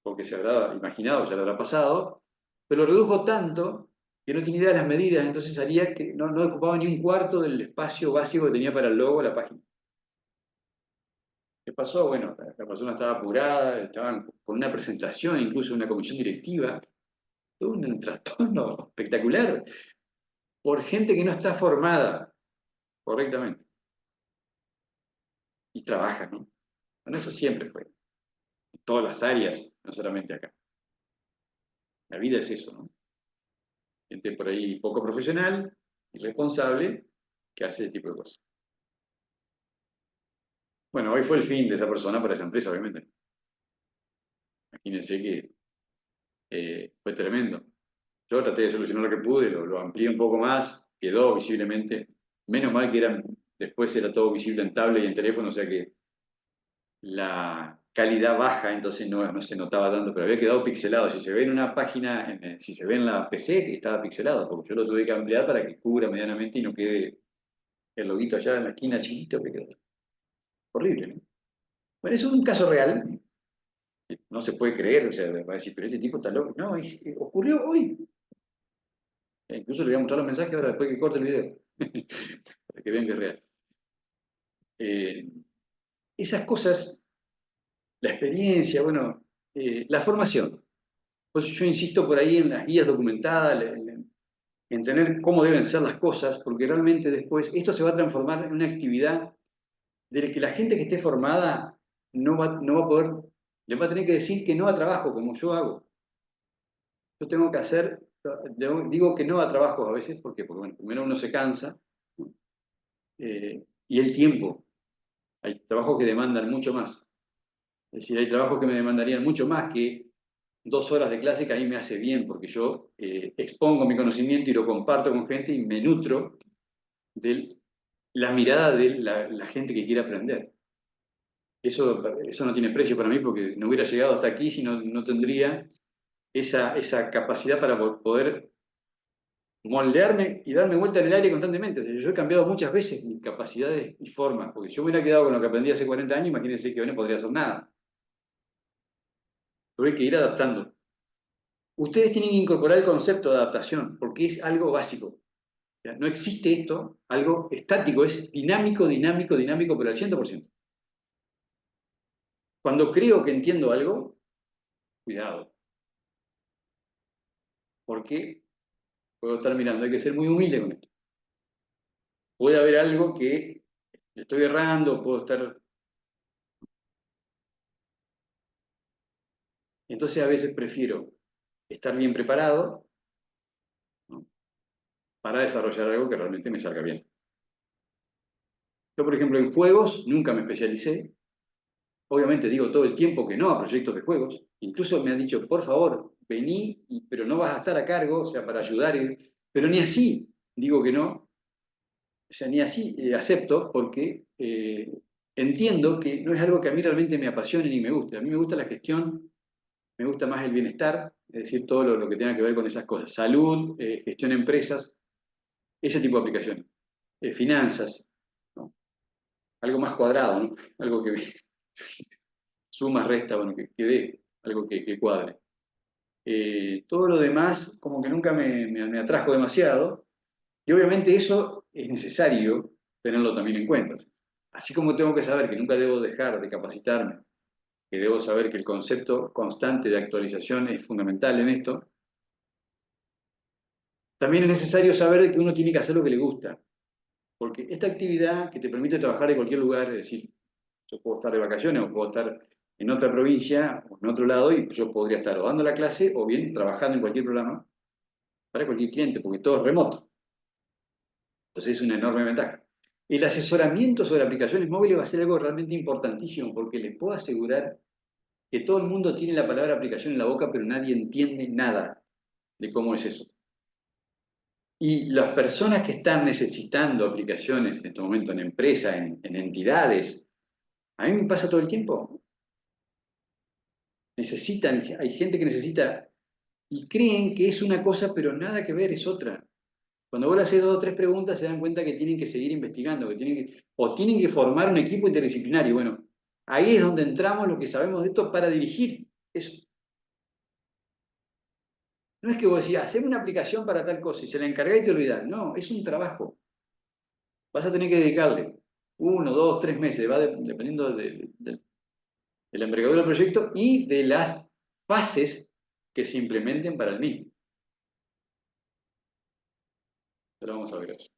Speaker 1: porque se habrá imaginado, ya lo habrá pasado, pero lo redujo tanto que no tenía idea de las medidas, entonces salía que no ocupaba ni un cuarto del espacio básico que tenía para el logo de la página. ¿Qué pasó? Bueno, la persona estaba apurada, estaban con una presentación, incluso una comisión directiva, todo un trastorno espectacular por gente que no está formada correctamente y trabaja, ¿no? Bueno, eso siempre fue, en todas las áreas, no solamente acá. La vida es eso, ¿no? Gente por ahí poco profesional, irresponsable, que hace ese tipo de cosas. Bueno, hoy fue el fin de esa persona para esa empresa, obviamente. Imagínense que fue tremendo. Yo traté de solucionar lo que pude, lo amplié un poco más, quedó visiblemente. Menos mal que después era todo visible en tablet y en teléfono, o sea que la calidad baja, entonces no se notaba tanto, pero había quedado pixelado. Si se ve en una página, si se ve en la PC, estaba pixelado, porque yo lo tuve que ampliar para que cubra medianamente y no quede el loguito allá en la esquina chiquito que quedó. Horrible, ¿no? Bueno, es un caso real, no se puede creer, o sea, va a decir, pero este tipo está loco. No, ocurrió hoy. Incluso le voy a mostrar los mensajes ahora después que corte el video, para que vean que es real. Eh, esas cosas, la experiencia, bueno, la formación. Pues yo insisto por ahí en las guías documentadas, en tener cómo deben ser las cosas, porque realmente después esto se va a transformar en una actividad de la que la gente que esté formada no va a poder, le va a tener que decir que no a trabajo, como yo hago. Yo tengo que hacer, digo que no a trabajo a veces, porque bueno, primero uno se cansa, ¿no? Y el tiempo. Hay trabajos que demandan mucho más. Es decir, hay trabajos que me demandarían mucho más que 2 horas de clase que a mí me hace bien, porque yo expongo mi conocimiento y lo comparto con gente y me nutro de la mirada de la gente que quiere aprender. eso no tiene precio para mí porque no hubiera llegado hasta aquí si no tendría esa capacidad para poder moldearme y darme vuelta en el aire constantemente. O sea, yo he cambiado muchas veces mis capacidades y formas, porque si yo me hubiera quedado con lo que aprendí hace 40 años, imagínense que hoy no podría hacer nada. Pero hay que ir adaptando. Ustedes tienen que incorporar el concepto de adaptación, porque es algo básico. O sea, no existe esto, algo estático, es dinámico, dinámico, dinámico, pero al 100%. Cuando creo que entiendo algo, cuidado, porque puedo estar mirando, hay que ser muy humilde con esto. Puede haber algo que estoy errando, puedo estar. Entonces a veces prefiero estar bien preparado, ¿no?, para desarrollar algo que realmente me salga bien. Yo, por ejemplo, en juegos nunca me especialicé. Obviamente digo todo el tiempo que no a proyectos de juegos. Incluso me han dicho, por favor, vení, pero no vas a estar a cargo, o sea, para ayudar. Pero ni así digo que no. O sea, ni así acepto porque entiendo que no es algo que a mí realmente me apasione ni me guste. A mí me gusta la gestión, me gusta más el bienestar, es decir, todo lo que tenga que ver con esas cosas. Salud, gestión de empresas, ese tipo de aplicaciones. Finanzas, ¿no? Algo más cuadrado, ¿no? Algo que suma, resta, bueno, que dé, algo que cuadre. Todo lo demás como que nunca me atrajo demasiado, y obviamente eso es necesario tenerlo también en cuenta. Así como tengo que saber que nunca debo dejar de capacitarme, que debo saber que el concepto constante de actualización es fundamental en esto, también es necesario saber que uno tiene que hacer lo que le gusta, porque esta actividad que te permite trabajar de cualquier lugar, es decir, yo puedo estar de vacaciones o puedo estar en otra provincia o en otro lado y yo podría estar o dando la clase o bien trabajando en cualquier programa para cualquier cliente, porque todo es remoto. Entonces es una enorme ventaja. El asesoramiento sobre aplicaciones móviles va a ser algo realmente importantísimo porque les puedo asegurar que todo el mundo tiene la palabra aplicación en la boca, pero nadie entiende nada de cómo es eso. Y las personas que están necesitando aplicaciones en este momento en empresas, en entidades, a mí me pasa todo el tiempo. Necesitan, hay gente que necesita y creen que es una cosa, pero nada que ver, es otra. Cuando vos le haces dos o tres preguntas, se dan cuenta que tienen que seguir investigando, o tienen que formar un equipo interdisciplinario. Bueno, ahí es donde entramos los que sabemos de esto para dirigir eso. No es que vos decís, haceme una aplicación para tal cosa y se la encargás y te olvidás. No, es un trabajo. Vas a tener que dedicarle 1, 2, 3 meses, va dependiendo de la envergadura del proyecto y de las fases que se implementen para el mismo. Pero vamos a ver eso.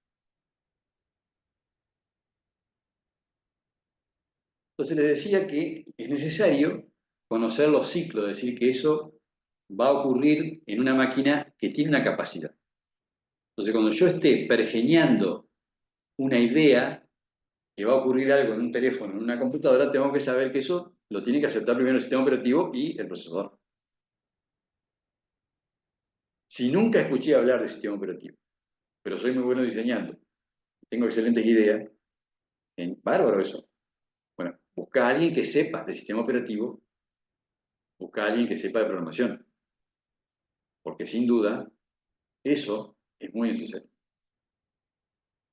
Speaker 1: Entonces les decía que es necesario conocer los ciclos, es decir, que eso va a ocurrir en una máquina que tiene una capacidad. Entonces, cuando yo esté pergeñando una idea, que va a ocurrir algo en un teléfono, en una computadora, tengo que saber que eso lo tiene que aceptar primero el sistema operativo y el procesador. Si nunca escuché hablar de sistema operativo, pero soy muy bueno diseñando, tengo excelentes ideas, bárbaro eso. Bueno, busca a alguien que sepa de sistema operativo, busca a alguien que sepa de programación, porque sin duda eso es muy necesario.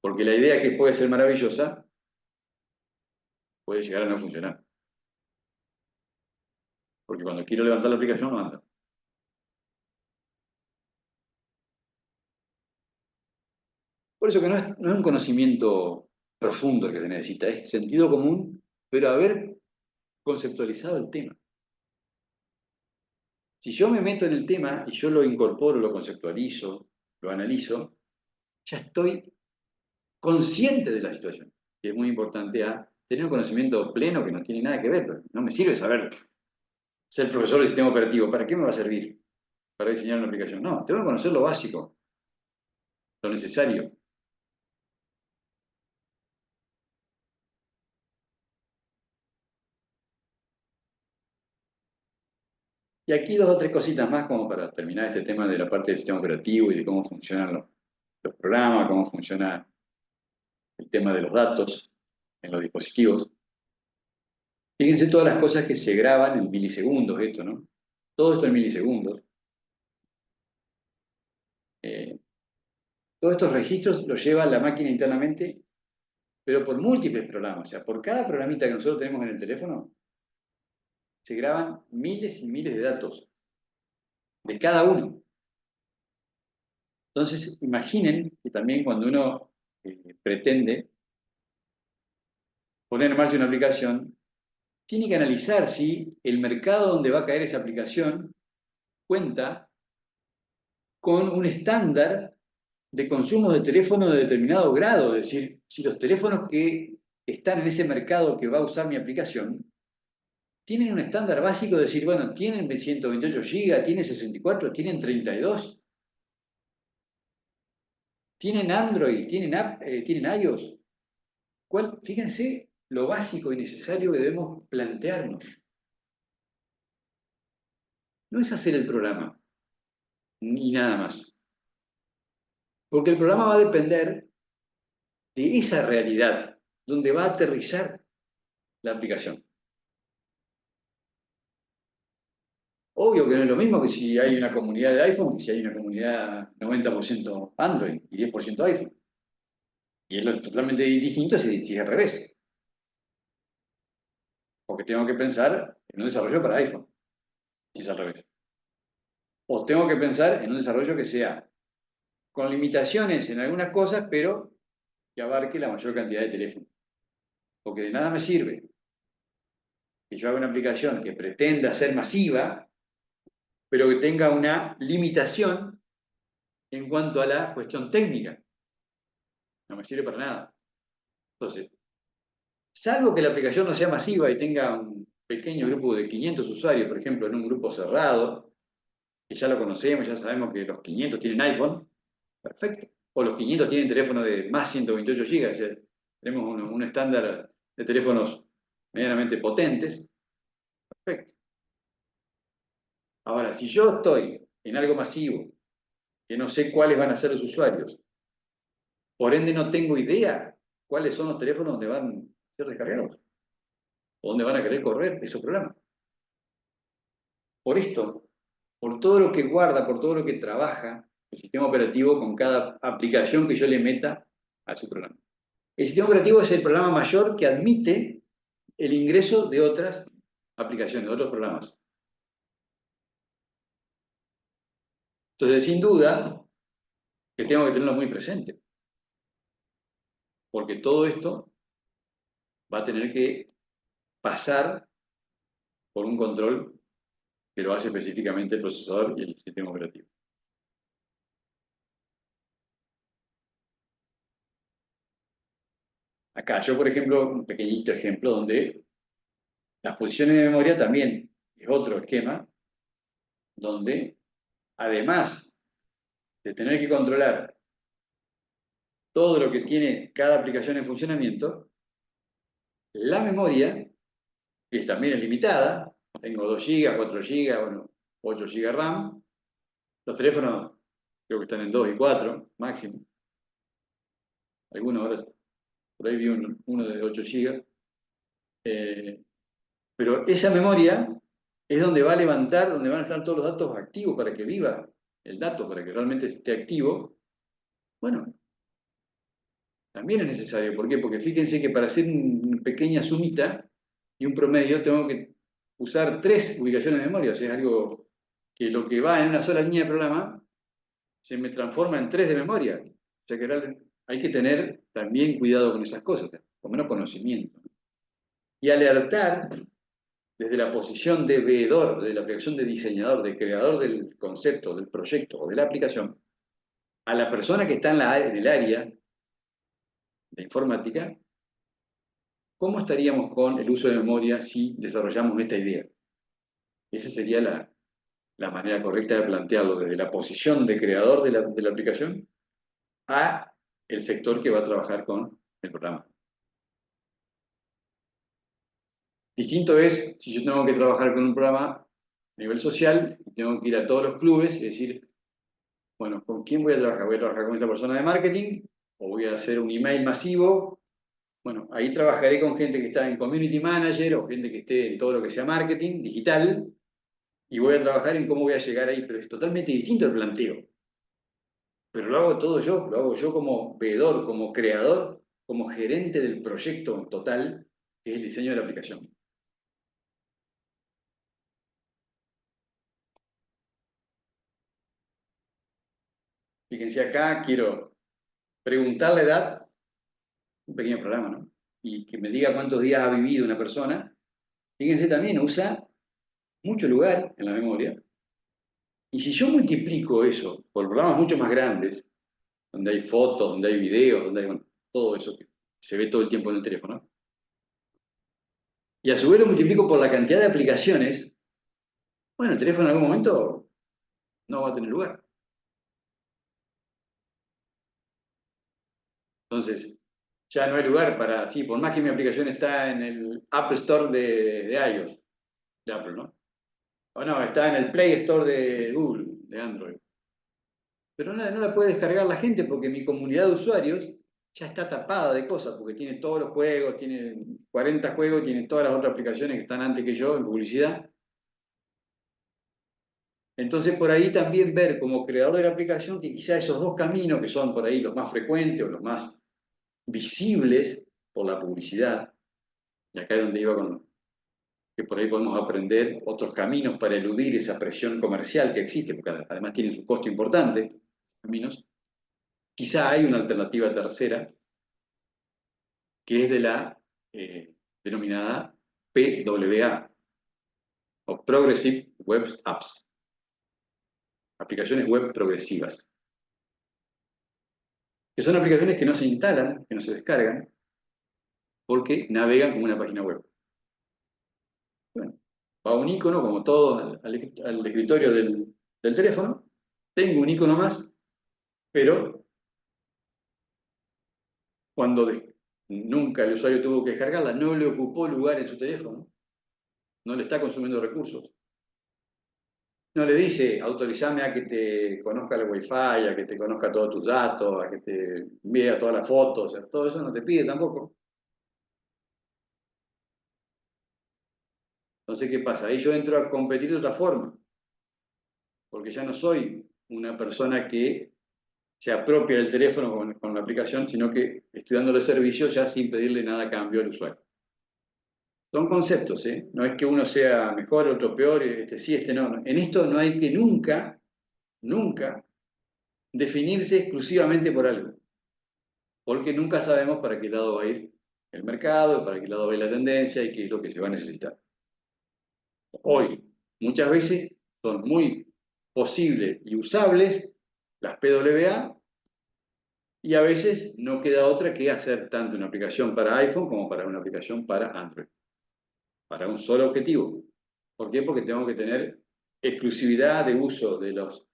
Speaker 1: Porque la idea que puede ser maravillosa puede llegar a no funcionar. Porque cuando quiero levantar la aplicación no anda. Por eso que no es un conocimiento profundo el que se necesita, es sentido común, pero haber conceptualizado el tema. Si yo me meto en el tema y yo lo incorporo, lo conceptualizo, lo analizo, ya estoy consciente de la situación. Y es muy importante a tener un conocimiento pleno que no tiene nada que ver. Pero no me sirve saber ser profesor de sistema operativo. ¿Para qué me va a servir? Para diseñar una aplicación. No, tengo que conocer lo básico, lo necesario. Y aquí dos o tres cositas más como para terminar este tema de la parte del sistema operativo y de cómo funcionan los programas, cómo funciona el tema de los datos en los dispositivos. Fíjense todas las cosas que se graban en milisegundos, esto, ¿no? Todo esto en milisegundos. Eh, todos estos registros los lleva la máquina internamente, pero por múltiples programas. O sea, por cada programita que nosotros tenemos en el teléfono, se graban miles y miles de datos de cada uno. Entonces, imaginen que también cuando uno pretende poner en marcha una aplicación, tiene que analizar si el mercado donde va a caer esa aplicación cuenta con un estándar de consumo de teléfono de determinado grado. Es decir, si los teléfonos que están en ese mercado que va a usar mi aplicación tienen un estándar básico de decir, bueno, tienen 128 GB, tienen 64, tienen 32, tienen Android, tienen iOS. Fíjense lo básico y necesario que debemos plantearnos. No es hacer el programa, ni nada más. Porque el programa va a depender de esa realidad, donde va a aterrizar la aplicación. Obvio que no es lo mismo que si hay una comunidad de iPhone, que si hay una comunidad 90% Android y 10% iPhone. Y es totalmente distinto si es al revés. Porque tengo que pensar en un desarrollo para iPhone, si es al revés. O tengo que pensar en un desarrollo que sea con limitaciones en algunas cosas, pero que abarque la mayor cantidad de teléfonos. Porque de nada me sirve que yo haga una aplicación que pretenda ser masiva, pero que tenga una limitación en cuanto a la cuestión técnica. No me sirve para nada. Entonces, salvo que la aplicación no sea masiva y tenga un pequeño grupo de 500 usuarios, por ejemplo, en un grupo cerrado, que ya lo conocemos, ya sabemos que los 500 tienen iPhone, perfecto. O los 500 tienen teléfono de más 128 GB, o sea, tenemos un estándar de teléfonos medianamente potentes, perfecto. Ahora, si yo estoy en algo masivo, que no sé cuáles van a ser los usuarios, por ende no tengo idea cuáles son los teléfonos donde van a ser descargados, o donde van a querer correr esos programas. Por esto, por todo lo que guarda, por todo lo que trabaja el sistema operativo con cada aplicación que yo le meta a su programa. El sistema operativo es el programa mayor que admite el ingreso de otras aplicaciones, de otros programas. Entonces, sin duda, que tengo que tenerlo muy presente, porque todo esto va a tener que pasar por un control que lo hace específicamente el procesador y el sistema operativo. Acá, yo, por ejemplo, un pequeñito ejemplo donde las posiciones de memoria también es otro esquema, donde además de tener que controlar todo lo que tiene cada aplicación en funcionamiento, la memoria, que también es limitada, tengo 2 GB, 4 GB, bueno, 8 GB RAM, los teléfonos creo que están en 2 y 4 máximo, algunos ahora, por ahí vi uno de 8 GB, pero esa memoria es donde va a levantar, donde van a estar todos los datos activos para que viva el dato, para que realmente esté activo. Bueno, también es necesario. ¿Por qué? Porque fíjense que para hacer una pequeña sumita y un promedio tengo que usar 3 ubicaciones de memoria. O sea, es algo que lo que va en una sola línea de programa se me transforma en 3 de memoria. O sea que hay que tener también cuidado con esas cosas, por menos conocimiento. Y alertar desde la posición de veedor, de la aplicación de diseñador, de creador del concepto, del proyecto o de la aplicación, a la persona que está en el área de informática, ¿cómo estaríamos con el uso de memoria si desarrollamos esta idea? Esa sería la manera correcta de plantearlo, desde la posición de creador de la aplicación a el sector que va a trabajar con el programa. Distinto es si yo tengo que trabajar con un programa a nivel social, y tengo que ir a todos los clubes y decir, bueno, ¿con quién voy a trabajar? ¿Voy a trabajar con esta persona de marketing? ¿O voy a hacer un email masivo Bueno, ahí trabajaré con gente que está en Community Manager o gente que esté en todo lo que sea marketing digital y voy a trabajar en cómo voy a llegar ahí, pero es totalmente distinto el planteo. Pero lo hago todo yo, lo hago yo como veedor, como creador, como gerente del proyecto en total, que es el diseño de la aplicación. Fíjense acá, quiero preguntar la edad, un pequeño programa, ¿no? Y que me diga cuántos días ha vivido una persona. Fíjense también, usa mucho lugar en la memoria. Y si yo multiplico eso por programas mucho más grandes, donde hay fotos, donde hay videos, donde hay bueno, todo eso que se ve todo el tiempo en el teléfono, y a su vez lo multiplico por la cantidad de aplicaciones, bueno, el teléfono en algún momento no va a tener lugar. Entonces, ya no hay lugar para, sí, por más que mi aplicación está en el App Store de iOS, de Apple, ¿no? O no, está en el Play Store de Google, de Android. Pero no la puede descargar la gente porque mi comunidad de usuarios ya está tapada de cosas, porque tiene todos los juegos, tiene 40 juegos, tiene todas las otras aplicaciones que están antes que yo en publicidad. Entonces, por ahí también ver como creador de la aplicación que quizá esos dos caminos, que son por ahí los más frecuentes o los más visibles por la publicidad, y acá es donde iba con que por ahí podemos aprender otros caminos para eludir esa presión comercial que existe, porque además tienen su costo importante, caminos. Quizá hay una alternativa tercera, que es de la denominada PWA, o Progressive Web Apps, aplicaciones web progresivas, que son aplicaciones que no se instalan, que no se descargan, porque navegan como una página web. Bueno, va un icono, como todo, al escritorio del teléfono, tengo un icono más, pero cuando nunca el usuario tuvo que descargarla, no le ocupó lugar en su teléfono, no le está consumiendo recursos. No le dice, autorizame a que te conozca el Wi-Fi, a que te conozca todos tus datos, a que te vea todas las fotos, o sea, todo eso no te pide tampoco. Entonces, ¿qué pasa? Ahí yo entro a competir de otra forma, porque ya no soy una persona que se apropia del teléfono con la aplicación, sino que estoy dándole servicio ya sin pedirle nada a cambio al usuario. Son conceptos, ¿eh? No es que uno sea mejor, otro peor, este sí, este no. En esto no hay que nunca, nunca definirse exclusivamente por algo, porque nunca sabemos para qué lado va a ir el mercado, para qué lado va a ir la tendencia y qué es lo que se va a necesitar. Hoy, muchas veces son muy posibles y usables las PWA y a veces no queda otra que hacer tanto una aplicación para iPhone como para una aplicación para Android, para un solo objetivo. ¿Por qué? Porque tengo que tener exclusividad de uso de los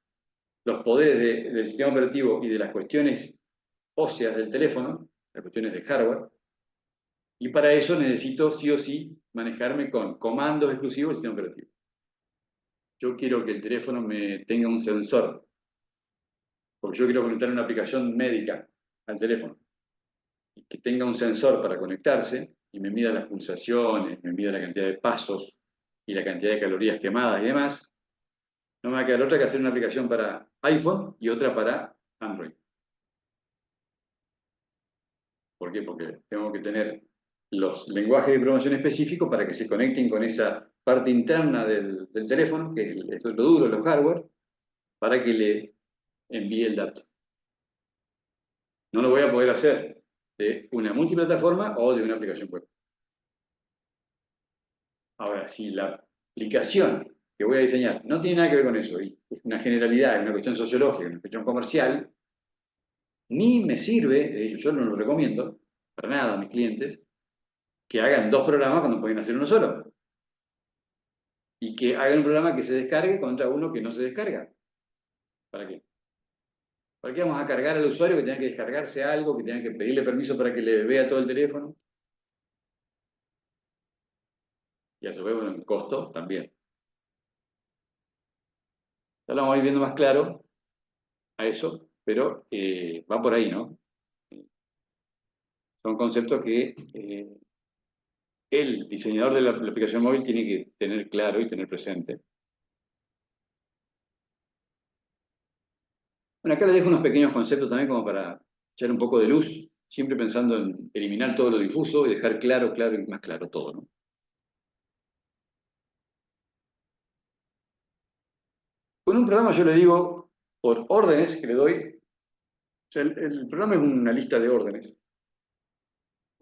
Speaker 1: poderes del sistema operativo y de las cuestiones óseas del teléfono, las cuestiones de hardware, y para eso necesito sí o sí manejarme con comandos exclusivos del sistema operativo. Yo quiero que el teléfono me tenga un sensor, porque yo quiero conectar una aplicación médica al teléfono, y que tenga un sensor para conectarse y me mida las pulsaciones, me mida la cantidad de pasos y la cantidad de calorías quemadas y demás. No me va a quedar otra que hacer una aplicación para iPhone y otra para Android. ¿Por qué? Porque tengo que tener los lenguajes de programación específicos para que se conecten con esa parte interna del teléfono, que esto es lo duro, los hardware, para que le envíe el dato. No lo voy a poder hacer de una multiplataforma o de una aplicación web. Ahora, si la aplicación que voy a diseñar no tiene nada que ver con eso, y es una generalidad, es una cuestión sociológica, una cuestión comercial, ni me sirve, de hecho yo no lo recomiendo para nada a mis clientes, que hagan dos programas cuando pueden hacer uno solo. Y que hagan un programa que se descargue contra uno que no se descarga. ¿Para qué? ¿Para qué vamos a cargar al usuario que tenga que descargarse algo, que tenga que pedirle permiso para que le vea todo el teléfono? Y a su vez, bueno, el costo también. Ya lo vamos a ir viendo más claro a eso, pero va por ahí, ¿no? Son conceptos que el diseñador de la aplicación móvil tiene que tener claro y tener presente. Bueno, acá le dejo unos pequeños conceptos también como para echar un poco de luz, siempre pensando en eliminar todo lo difuso y dejar claro, claro y más claro todo, ¿no? Con un programa yo le digo, por órdenes que le doy, o sea, el programa es una lista de órdenes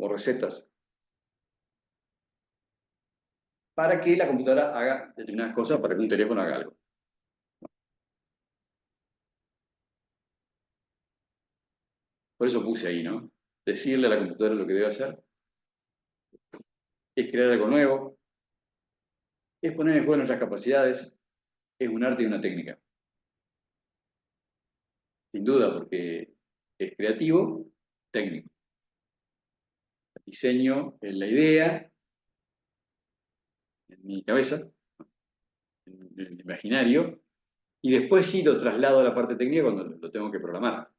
Speaker 1: o recetas para que la computadora haga determinadas cosas, para que un teléfono haga algo. Por eso puse ahí, ¿no? Decirle a la computadora lo que debe hacer, es crear algo nuevo, es poner en juego nuestras capacidades, es un arte y una técnica. Sin duda, porque es creativo, técnico. Diseño la idea en mi cabeza, en el imaginario, y después sí lo traslado a la parte técnica cuando lo tengo que programar.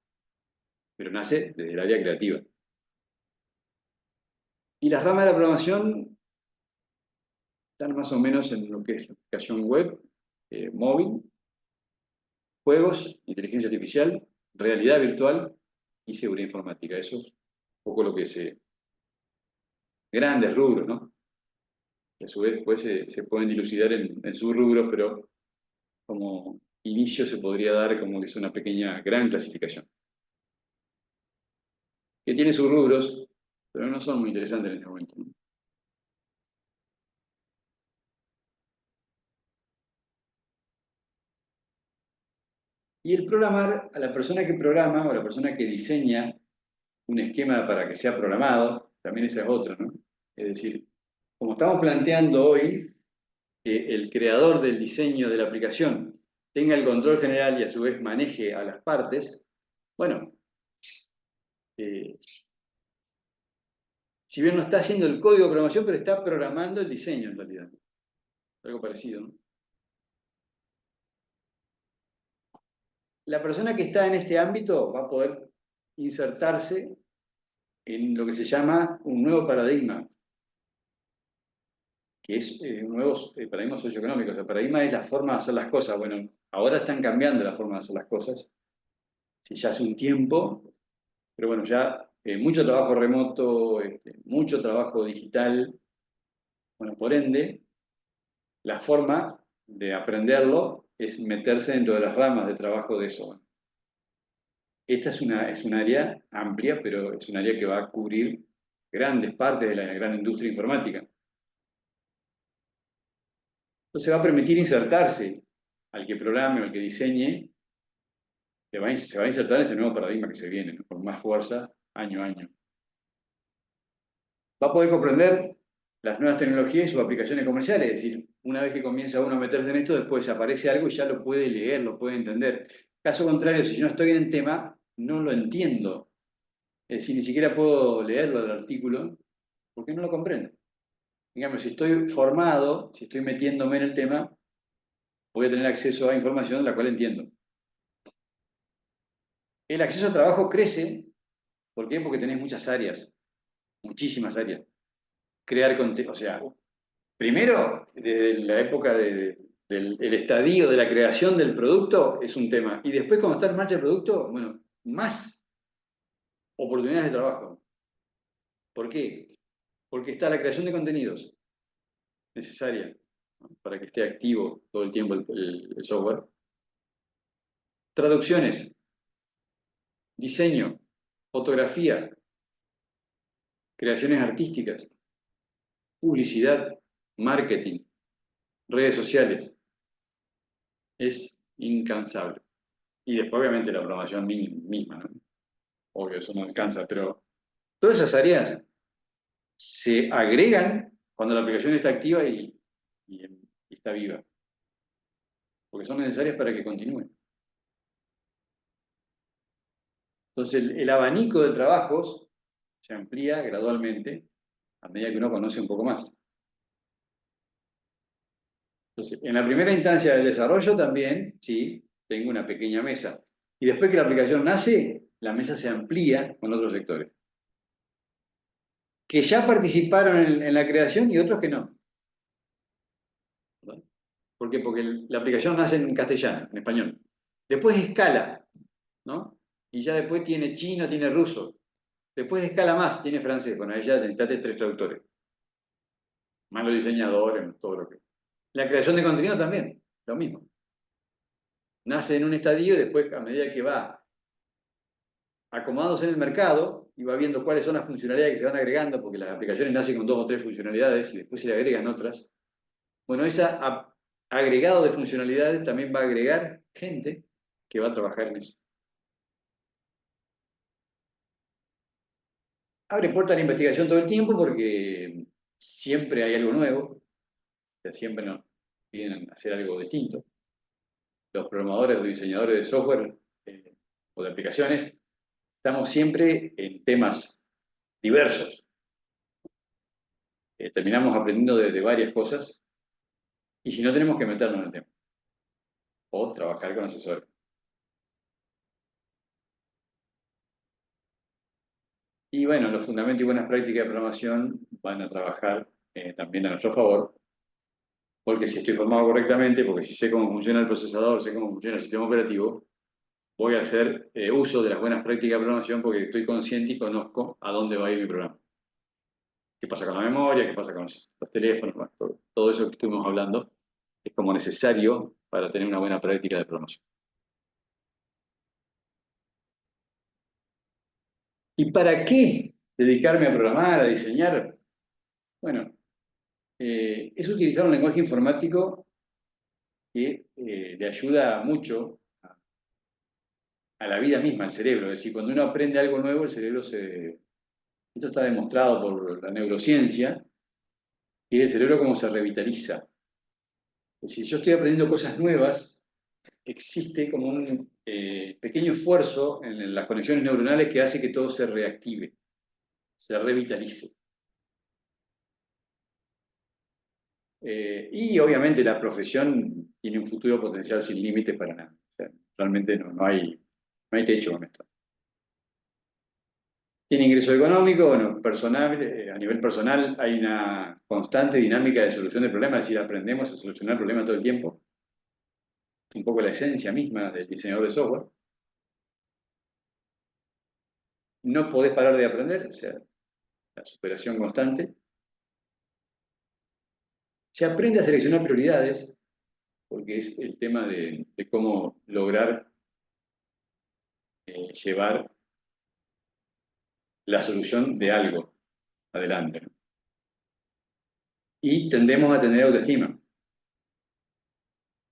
Speaker 1: Pero nace desde el área creativa. Y las ramas de la programación están más o menos en lo que es aplicación web, móvil, juegos, inteligencia artificial, realidad virtual y seguridad informática. Eso es un poco lo que se... Grandes rubros, ¿no? Que a su vez después se pueden dilucidar en subrubros, pero como inicio se podría dar como que es una pequeña, gran clasificación. Que tiene subrubros, pero no son muy interesantes en este momento, ¿no? Y el programar, a la persona que programa o a la persona que diseña un esquema para que sea programado, también esa es otra, ¿no? Es decir, como estamos planteando hoy, que el creador del diseño de la aplicación tenga el control general y a su vez maneje a las partes, bueno, eh, si bien no está haciendo el código de programación, pero está programando el diseño en realidad. Algo parecido, ¿no? La persona que está en este ámbito va a poder insertarse en lo que se llama un nuevo paradigma, que es un nuevo paradigma socioeconómico. El paradigma es la forma de hacer las cosas. Bueno, ahora están cambiando la forma de hacer las cosas. Si ya hace un tiempo, pero bueno, ya mucho trabajo remoto, mucho trabajo digital. Bueno, por ende, la forma de aprenderlo es meterse dentro de las ramas de trabajo de eso. Bueno, esta es un área amplia, pero es un área que va a cubrir grandes partes de la gran industria informática. Entonces va a permitir insertarse al que programe o al que diseñe, se va a insertar en ese nuevo paradigma que se viene, ¿no? Con más fuerza, año a año. Va a poder comprender las nuevas tecnologías y sus aplicaciones comerciales, es decir, una vez que comienza uno a meterse en esto, después aparece algo y ya lo puede leer, lo puede entender. Caso contrario, si yo no estoy en el tema, no lo entiendo. Es decir, ni siquiera puedo leerlo del artículo, porque no lo comprendo. Digamos, si estoy formado, si estoy metiéndome en el tema, voy a tener acceso a información de la cual entiendo. El acceso al trabajo crece, ¿por qué? Porque tenés muchas áreas, muchísimas áreas. Crear contenido, o sea, primero, desde la época del el estadio de la creación del producto es un tema. Y después, cuando está en marcha el producto, bueno, más oportunidades de trabajo. ¿Por qué? Porque está la creación de contenidos necesaria, ¿no? Para que esté activo todo el tiempo el software. Traducciones, diseño, fotografía, creaciones artísticas, publicidad, marketing, redes sociales. Es incansable. Y después, obviamente, la programación misma, ¿no? Obvio, eso no alcanza, pero todas esas áreas se agregan cuando la aplicación está activa y está viva, porque son necesarias para que continúe. Entonces, el abanico de trabajos se amplía gradualmente a medida que uno conoce un poco más. Entonces, en la primera instancia del desarrollo también, sí, tengo una pequeña mesa. Y después que la aplicación nace, la mesa se amplía con otros sectores. que ya participaron en la creación y otros que no. ¿Verdad? ¿Por qué? Porque la aplicación nace en castellano, en español. Después escala, ¿no? Y ya después tiene chino, tiene ruso. Después escala más, tiene francés. Bueno, ahí ya necesitate 3 traductores. Más los diseñadores, todo lo que... La creación de contenido también, lo mismo. Nace en un estadio y después, a medida que va acomodándose en el mercado y va viendo cuáles son las funcionalidades que se van agregando, porque las aplicaciones nacen con 2 o 3 funcionalidades y después se le agregan otras. Bueno, ese agregado de funcionalidades también va a agregar gente que va a trabajar en eso. Abre puertas a la investigación todo el tiempo porque siempre hay algo nuevo, o sea, siempre nos piden hacer algo distinto. Los programadores o diseñadores de software o de aplicaciones estamos siempre en temas diversos. Terminamos aprendiendo de varias cosas y si no tenemos que meternos en el tema o trabajar con asesores. Y bueno, los fundamentos y buenas prácticas de programación van a trabajar también a nuestro favor, porque si estoy formado correctamente, porque si sé cómo funciona el procesador, sé cómo funciona el sistema operativo, voy a hacer uso de las buenas prácticas de programación porque estoy consciente y conozco a dónde va a ir mi programa. ¿Qué pasa con la memoria? ¿Qué pasa con los teléfonos? Bueno, todo eso que estuvimos hablando es como necesario para tener una buena práctica de programación. ¿Y para qué dedicarme a programar, a diseñar? Bueno, es utilizar un lenguaje informático que le ayuda mucho a la vida misma, al cerebro. Es decir, cuando uno aprende algo nuevo, el cerebro se... Esto está demostrado por la neurociencia, que el cerebro como se revitaliza. Es decir, yo estoy aprendiendo cosas nuevas, existe como un pequeño esfuerzo en las conexiones neuronales que hace que todo se reactive, se revitalice. Y obviamente la profesión tiene un futuro potencial sin límites para nada. O sea, realmente no hay techo con esto. Tiene ingreso económico, bueno, personal, a nivel personal hay una constante dinámica de solución de problemas, es decir, aprendemos a solucionar problemas todo el tiempo, un poco la esencia misma del diseñador de software. No podés parar de aprender, o sea, la superación constante. Se aprende a seleccionar prioridades, porque es el tema de cómo lograr llevar la solución de algo adelante. Y tendemos a tener autoestima.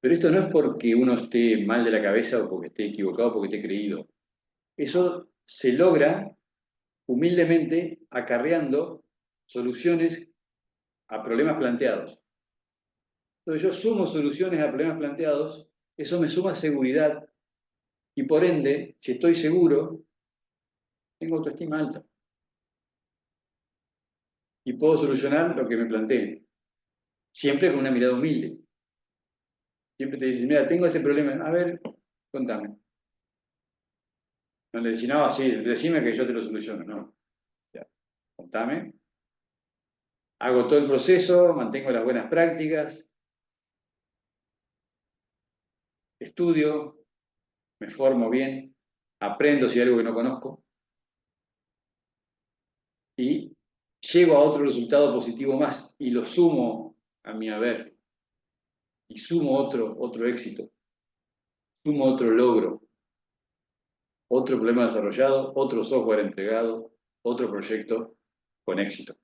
Speaker 1: Pero esto no es porque uno esté mal de la cabeza o porque esté equivocado o porque esté creído. Eso se logra humildemente acarreando soluciones a problemas planteados. Entonces yo sumo soluciones a problemas planteados, eso me suma seguridad y por ende, si estoy seguro, tengo autoestima alta y puedo solucionar lo que me planteen, siempre con una mirada humilde. Siempre te dicen, mira, tengo ese problema, a ver, contame. No le decís, no, sí, decime que yo te lo soluciono, no. O sea, contame, hago todo el proceso, mantengo las buenas prácticas, estudio, me formo bien, aprendo si hay algo que no conozco y llego a otro resultado positivo más y lo sumo a mi haber y sumo otro éxito, sumo otro logro, otro problema desarrollado, otro software entregado, otro proyecto con éxito.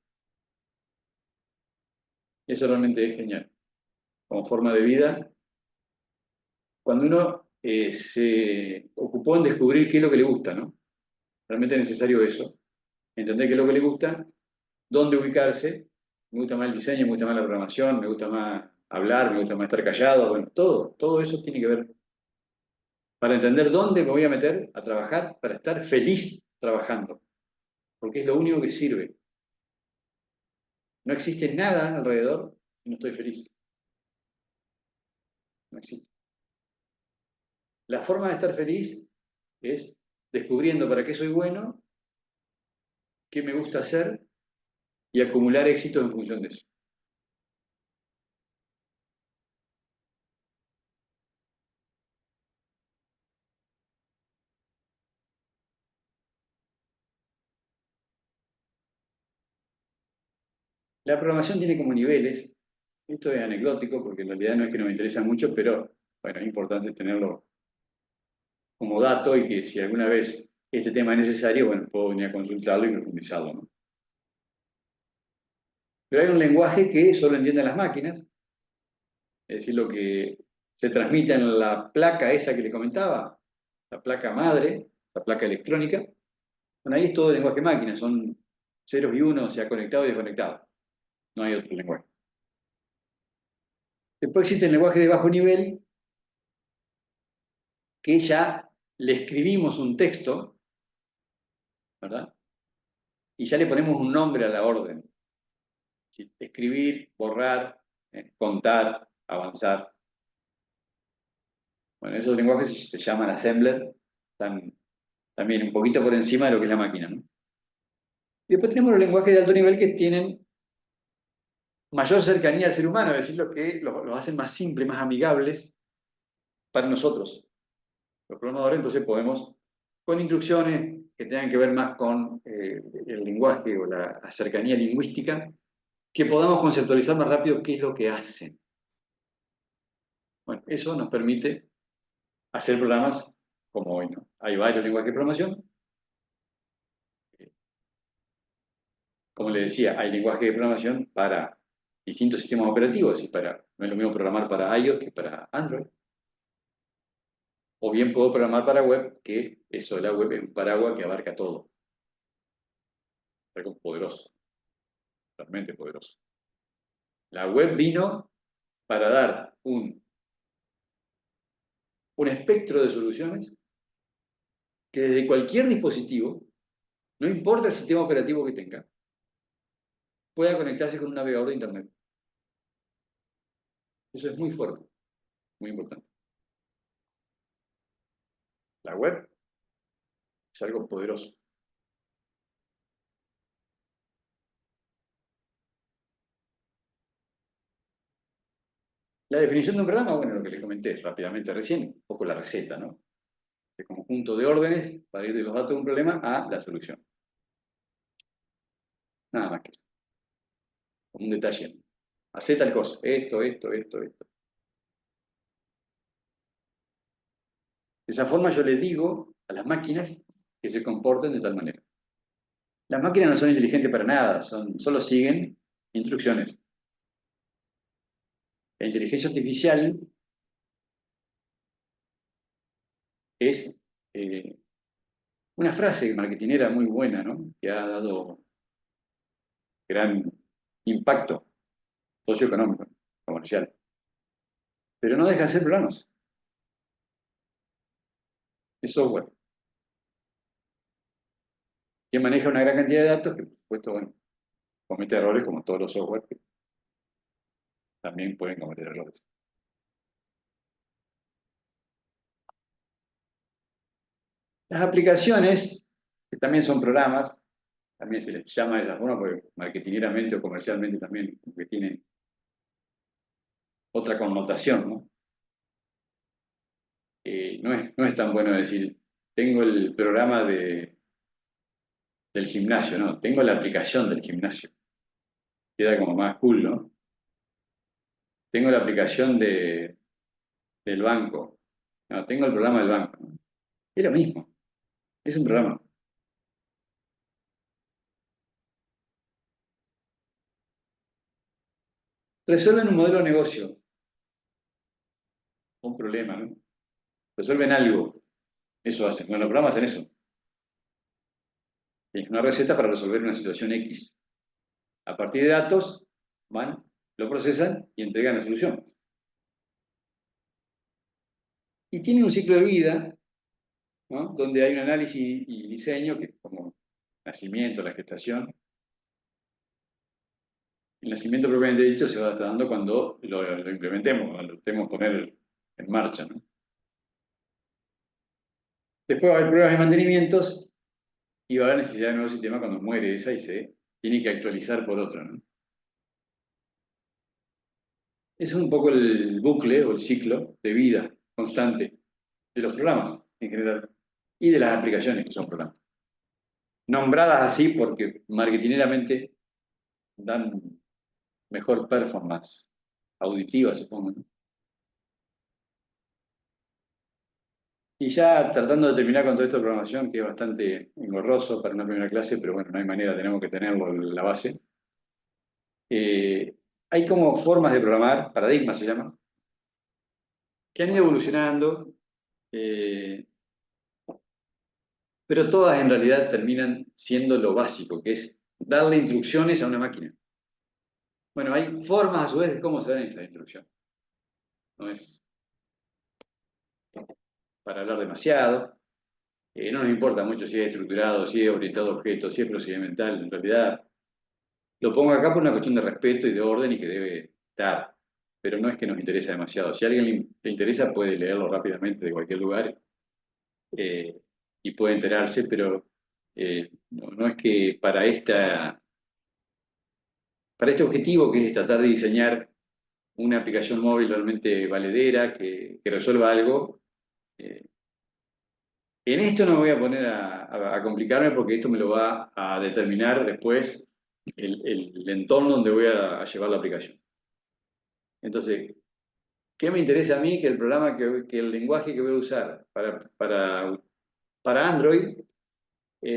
Speaker 1: Eso realmente es genial. Como forma de vida, cuando uno se ocupó en descubrir qué es lo que le gusta, ¿no? Realmente es necesario eso, entender qué es lo que le gusta, dónde ubicarse. Me gusta más el diseño, me gusta más la programación, me gusta más hablar, me gusta más estar callado, bueno, todo eso tiene que ver para entender dónde me voy a meter a trabajar para estar feliz trabajando, porque es lo único que sirve. No existe nada alrededor y no estoy feliz. No existe. La forma de estar feliz es descubriendo para qué soy bueno, qué me gusta hacer y acumular éxitos en función de eso. La programación tiene como niveles. Esto es anecdótico porque en realidad no es que no me interesa mucho, pero bueno, es importante tenerlo como dato y que si alguna vez este tema es necesario, bueno, puedo venir a consultarlo y profundizarlo, ¿no? Pero hay un lenguaje que solo entienden las máquinas, es decir, lo que se transmite en la placa esa que le comentaba, la placa madre, la placa electrónica. Bueno, ahí es todo lenguaje máquina, son ceros y unos, o sea, conectado y desconectado. No hay otro lenguaje. Después existe el lenguaje de bajo nivel, que ya le escribimos un texto, ¿verdad? Y ya le ponemos un nombre a la orden. ¿Sí? Escribir, borrar, contar, avanzar. Bueno, esos lenguajes se llaman assembler, están también un poquito por encima de lo que es la máquina, ¿no? Y después tenemos los lenguajes de alto nivel que tienen mayor cercanía al ser humano, es decir, los que los hacen más simples, más amigables para nosotros, los programadores. Entonces podemos, con instrucciones que tengan que ver más con el lenguaje o la cercanía lingüística, que podamos conceptualizar más rápido qué es lo que hacen. Bueno, eso nos permite hacer programas como hoy, ¿no? Hay varios lenguajes de programación. Como le decía, hay lenguajes de programación para distintos sistemas operativos, y no es lo mismo programar para iOS que para Android. O bien puedo programar para web, que eso de la web es un paraguas que abarca todo. Algo poderoso, realmente poderoso. La web vino para dar un espectro de soluciones que desde cualquier dispositivo, no importa el sistema operativo que tenga, pueda conectarse con un navegador de Internet. Eso es muy fuerte, muy importante. La web es algo poderoso. La definición de un programa, bueno, lo que les comenté rápidamente recién, un poco la receta, ¿no? El conjunto de órdenes para ir de los datos de un problema a la solución. Nada más que eso. Como un detalle. Hacé tal cosa, esto. De esa forma yo les digo a las máquinas que se comporten de tal manera. Las máquinas no son inteligentes para nada, solo siguen instrucciones. La inteligencia artificial es una frase marketinera muy buena, ¿no? Que ha dado gran impacto socioeconómico, comercial. Pero no deja de ser programas, es software, que maneja una gran cantidad de datos que, por supuesto, bueno, comete errores como todos los software que también pueden cometer errores. Las aplicaciones, que también son programas, también se les llama de esa forma porque marketineramente o comercialmente también que tienen otra connotación, ¿no? No es tan bueno decir, tengo el programa del gimnasio, ¿no? Tengo la aplicación del gimnasio. Queda como más cool, ¿no? Tengo la aplicación del banco. No, tengo el programa del banco, ¿no? Es lo mismo, es un programa. Resuelven un modelo de negocio, un problema, ¿no? Resuelven algo, eso hacen. Bueno, los programas hacen eso. Es una receta para resolver una situación X. A partir de datos, van, lo procesan y entregan la solución. Y tienen un ciclo de vida, ¿no? Donde hay un análisis y diseño, que es como nacimiento, la gestación. El nacimiento propiamente dicho se va a estar dando cuando lo implementemos, cuando lo estemos poner en marcha, ¿no? Después va a haber pruebas y mantenimientos y va a haber necesidad de nuevo sistema cuando muere esa y se tiene que actualizar por otro, ¿no? Es un poco el bucle o el ciclo de vida constante de los programas en general y de las aplicaciones que son programas. Nombradas así porque marketineramente dan mejor performance auditiva, supongo, ¿no? Y ya tratando de terminar con todo esto de programación, que es bastante engorroso para una primera clase, pero bueno, no hay manera, tenemos que tenerlo en la base. Hay como formas de programar, paradigmas se llama, que han ido evolucionando, eh, pero todas en realidad terminan siendo lo básico, que es darle instrucciones a una máquina. Bueno, hay formas a su vez de cómo se dan esas instrucciones. No es para hablar demasiado, no nos importa mucho si es estructurado, si es orientado a objetos, si es procedimental, en realidad lo pongo acá por una cuestión de respeto y de orden y que debe estar, pero no es que nos interesa demasiado. Si a alguien le interesa puede leerlo rápidamente de cualquier lugar eh, y puede enterarse, pero no es que para este objetivo que es tratar de diseñar una aplicación móvil realmente valedera, que resuelva algo, eh, en esto no me voy a poner a complicarme porque esto me lo va a determinar después el entorno donde voy a llevar la aplicación. Entonces, ¿qué me interesa a mí? Que el programa, que el lenguaje que voy a usar para Android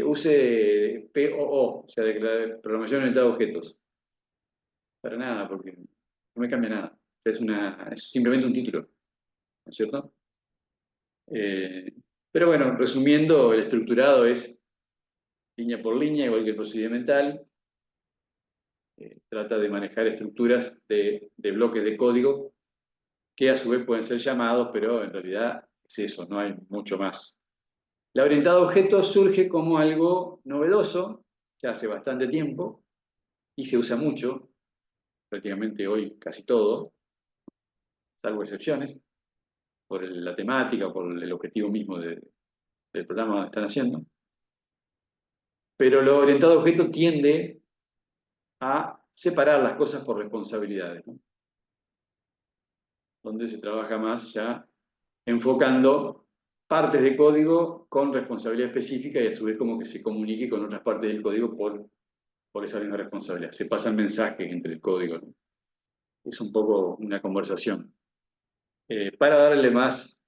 Speaker 1: use POO, o sea, de programación orientada a objetos. Para nada, porque no me cambia nada. Es simplemente un título, ¿no es cierto? Eh, pero bueno, resumiendo, el estructurado es línea por línea, igual que el procedimental. Trata de manejar estructuras de bloques de código que a su vez pueden ser llamados, pero en realidad es eso, no hay mucho más. La orientada a objetos surge como algo novedoso, ya hace bastante tiempo, y se usa mucho, prácticamente hoy casi todo, salvo excepciones, por la temática, por el objetivo mismo del programa que están haciendo. Pero lo orientado a objetos tiende a separar las cosas por responsabilidades, ¿no? Donde se trabaja más ya enfocando partes de código con responsabilidad específica y a su vez como que se comunique con otras partes del código por esa misma responsabilidad. Se pasan mensajes entre el código, ¿no? Es un poco una conversación. Para darle más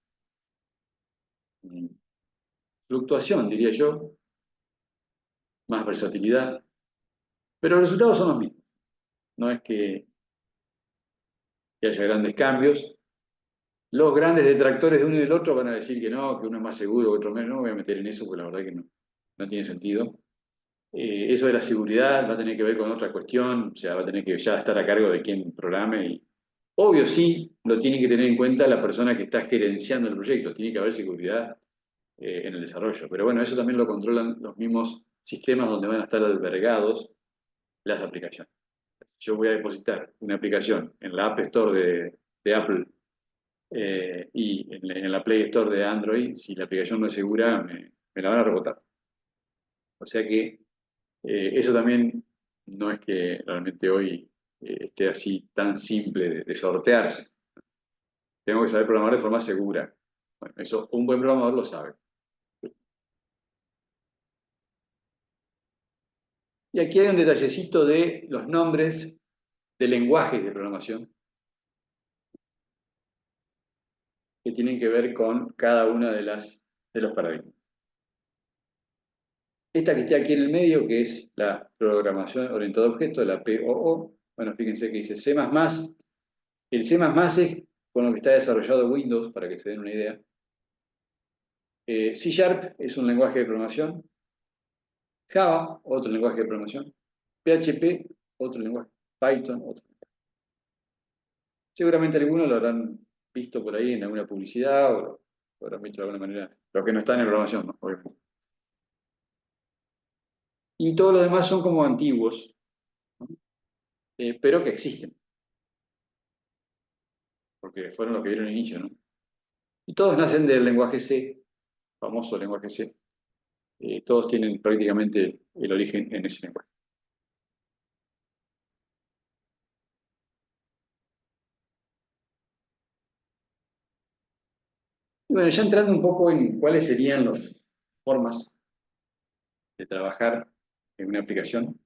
Speaker 1: mm, fluctuación, diría yo, más versatilidad, pero los resultados son los mismos. No es que haya grandes cambios. Los grandes detractores de uno y del otro van a decir que no, que uno es más seguro, que otro menos. No me voy a meter en eso porque la verdad que no tiene sentido. Eso de la seguridad va a tener que ver con otra cuestión, o sea, va a tener que ya estar a cargo de quien programe. Y, obvio, sí, lo tiene que tener en cuenta la persona que está gerenciando el proyecto. Tiene que haber seguridad en el desarrollo. Pero bueno, eso también lo controlan los mismos sistemas donde van a estar albergados las aplicaciones. Yo voy a depositar una aplicación en la App Store de Apple y en la Play Store de Android, si la aplicación no es segura, me la van a rebotar. O sea que eso también no es que realmente hoy esté así tan simple de sortearse. Tengo que saber programar de forma segura. Bueno, eso un buen programador lo sabe. Y aquí hay un detallecito de los nombres de lenguajes de programación que tienen que ver con cada una de los paradigmas. Esta que está aquí en el medio, que es la programación orientada a objetos, la POO, bueno, fíjense que dice C++. El C++ es con lo que está desarrollado Windows, para que se den una idea. C Sharp es un lenguaje de programación. Java, otro lenguaje de programación. PHP, otro lenguaje. Python, otro. Seguramente algunos lo habrán visto por ahí en alguna publicidad o lo habrán visto de alguna manera. Los que no están en programación, ¿no? Obviamente. Y todos los demás son como antiguos, ¿no? Pero que existen, porque fueron los que dieron inicio, ¿no? Y todos nacen del lenguaje C, famoso lenguaje C. Todos tienen prácticamente el origen en ese lenguaje. Y bueno, ya entrando un poco en cuáles serían las formas de trabajar en una aplicación,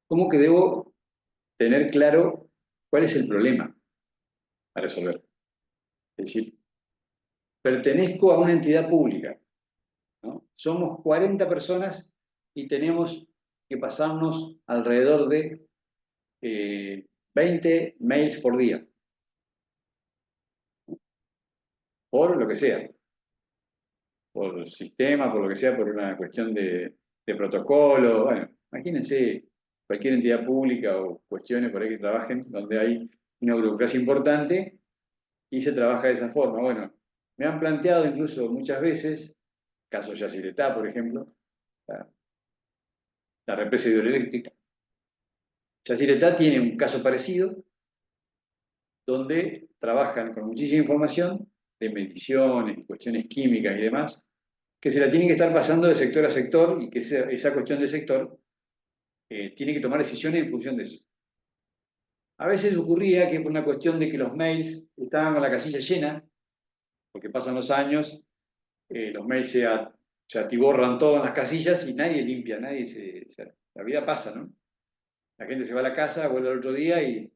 Speaker 1: ¿cómo que debo tener claro cuál es el problema a resolver? Es decir, pertenezco a una entidad pública, ¿no? Somos 40 personas y tenemos que pasarnos alrededor de 20 mails por día, por lo que sea, por sistema, por lo que sea, por una cuestión de protocolo. Bueno, imagínense cualquier entidad pública o cuestiones por ahí que trabajen donde hay una burocracia importante y se trabaja de esa forma. Bueno, me han planteado incluso muchas veces, caso Yacyretá, por ejemplo, la, la represa hidroeléctrica. Yacyretá tiene un caso parecido donde trabajan con muchísima información de mediciones, cuestiones químicas y demás, que se la tienen que estar pasando de sector a sector y que esa cuestión de sector tiene que tomar decisiones en función de eso. A veces ocurría que por una cuestión de que los mails estaban con la casilla llena, porque pasan los años, los mails se atiborran todos en las casillas y nadie limpia, la vida pasa, ¿no? La gente se va a la casa, vuelve al otro día y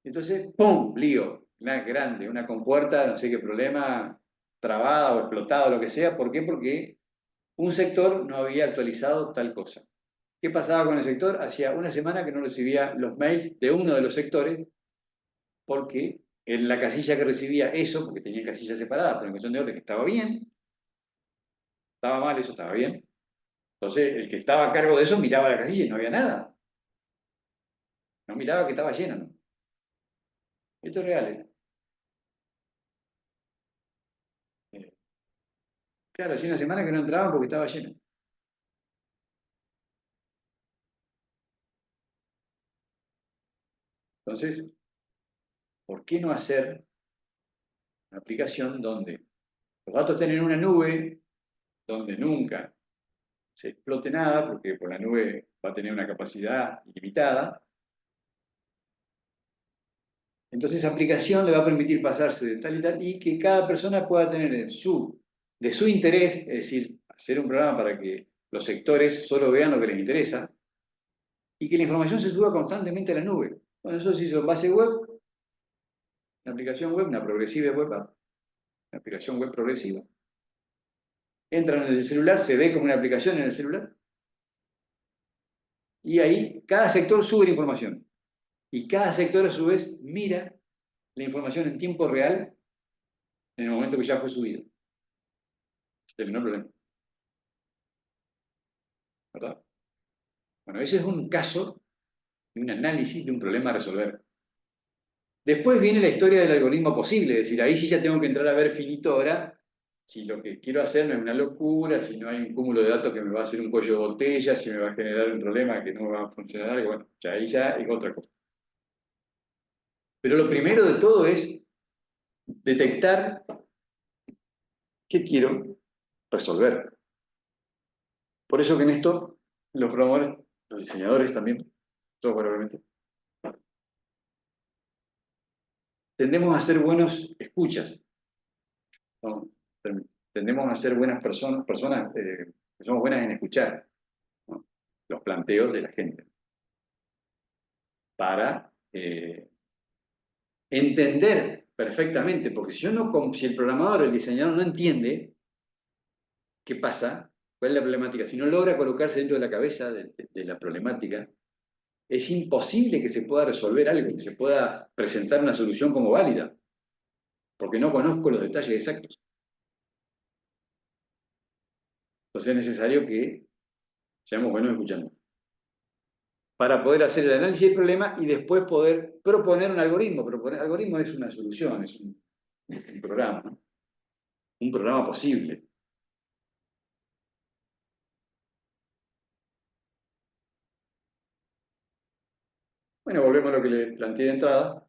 Speaker 1: entonces, ¡pum! Lío, una grande, una compuerta, no sé qué problema, trabada o explotada o lo que sea. ¿Por qué? Porque un sector no había actualizado tal cosa. ¿Qué pasaba con el sector? Hacía una semana que no recibía los mails de uno de los sectores porque en la casilla que recibía eso, porque tenía casillas separadas por una cuestión de orden que estaba bien, estaba mal, eso estaba bien. Entonces, el que estaba a cargo de eso miraba la casilla y no había nada. No miraba que estaba lleno, ¿no? Esto es real, ¿eh? Eh, Claro, hacía una semana que no entraban porque estaba lleno. Entonces, ¿por qué no hacer una aplicación donde los datos estén en una nube, donde nunca se explote nada, porque por la nube va a tener una capacidad ilimitada? Entonces esa aplicación le va a permitir pasarse de tal y tal y que cada persona pueda tener de su interés, es decir, hacer un programa para que los sectores solo vean lo que les interesa y que la información se suba constantemente a la nube. Bueno, eso se hizo en base web, una aplicación web, una progresiva web app, una aplicación web progresiva. Entran en el celular, se ve como una aplicación en el celular y ahí cada sector sube la información y cada sector a su vez mira la información en tiempo real en el momento que ya fue subido. Se terminó el problema, ¿verdad? Bueno, ese es un caso, un análisis de un problema a resolver. Después viene la historia del algoritmo posible, es decir, ahí sí ya tengo que entrar a ver finito ahora si lo que quiero hacer no es una locura, si no hay un cúmulo de datos que me va a hacer un cuello de botella, si me va a generar un problema que no va a funcionar, bueno, ya ahí ya es otra cosa. Pero lo primero de todo es detectar qué quiero resolver. Por eso que en esto los programadores, los diseñadores también, todos probablemente, tendemos a ser buenos escuchas, ¿no? Tendemos a ser buenas personas que somos buenas en escuchar, ¿no? Los planteos de la gente para entender perfectamente, porque si el programador o el diseñador no entiende qué pasa, cuál es la problemática, si no logra colocarse dentro de la cabeza de la problemática, es imposible que se pueda resolver algo, que se pueda presentar una solución como válida, porque no conozco los detalles exactos. Entonces es necesario que seamos buenos escuchando, para poder hacer el análisis del problema y después poder proponer un algoritmo. Proponer algoritmo es una solución, es un programa, ¿no? Un programa posible. Bueno, volvemos a lo que le planteé de entrada,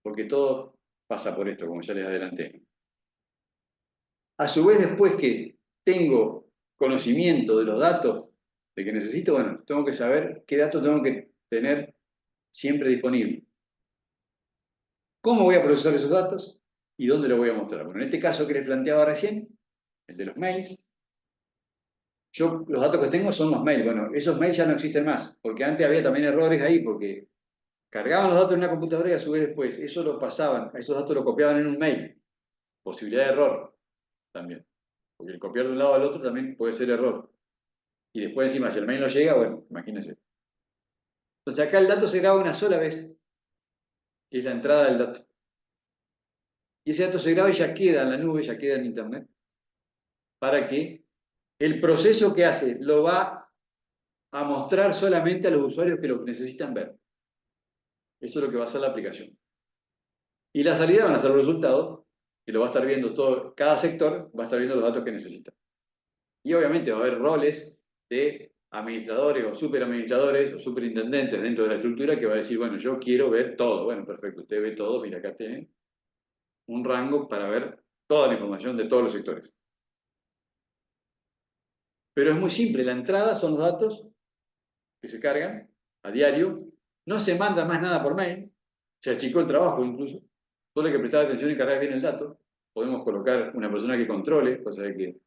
Speaker 1: porque todo pasa por esto, como ya les adelanté. A su vez, después que tengo conocimiento de los datos de que necesito, bueno, tengo que saber qué datos tengo que tener siempre disponibles. ¿Cómo voy a procesar esos datos? ¿Y dónde lo voy a mostrar? Bueno, en este caso que les planteaba recién, el de los mails, yo los datos que tengo son los mails. Bueno, esos mails ya no existen más, porque antes había también errores ahí, porque cargaban los datos en una computadora y a su vez después eso lo pasaban, esos datos lo copiaban en un mail. Posibilidad de error también. Porque el copiar de un lado al otro también puede ser error. Y después encima, si el mail no llega, bueno, imagínense. Entonces acá el dato se graba una sola vez, que es la entrada del dato. Y ese dato se graba y ya queda en la nube, ya queda en Internet, para que el proceso que hace lo va a mostrar solamente a los usuarios que lo necesitan ver. Eso es lo que va a hacer la aplicación. Y la salida van a ser los resultados, que lo va a estar viendo todo, cada sector va a estar viendo los datos que necesita. Y obviamente va a haber roles de administradores o superadministradores o superintendentes dentro de la estructura que va a decir, bueno, yo quiero ver todo. Bueno, perfecto, usted ve todo, mira, acá tiene un rango para ver toda la información de todos los sectores. Pero es muy simple, la entrada son los datos que se cargan a diario, no se manda más nada por mail, se achicó el trabajo incluso, solo hay que prestar atención y cargar bien el dato. Podemos colocar una persona que controle, cosa de que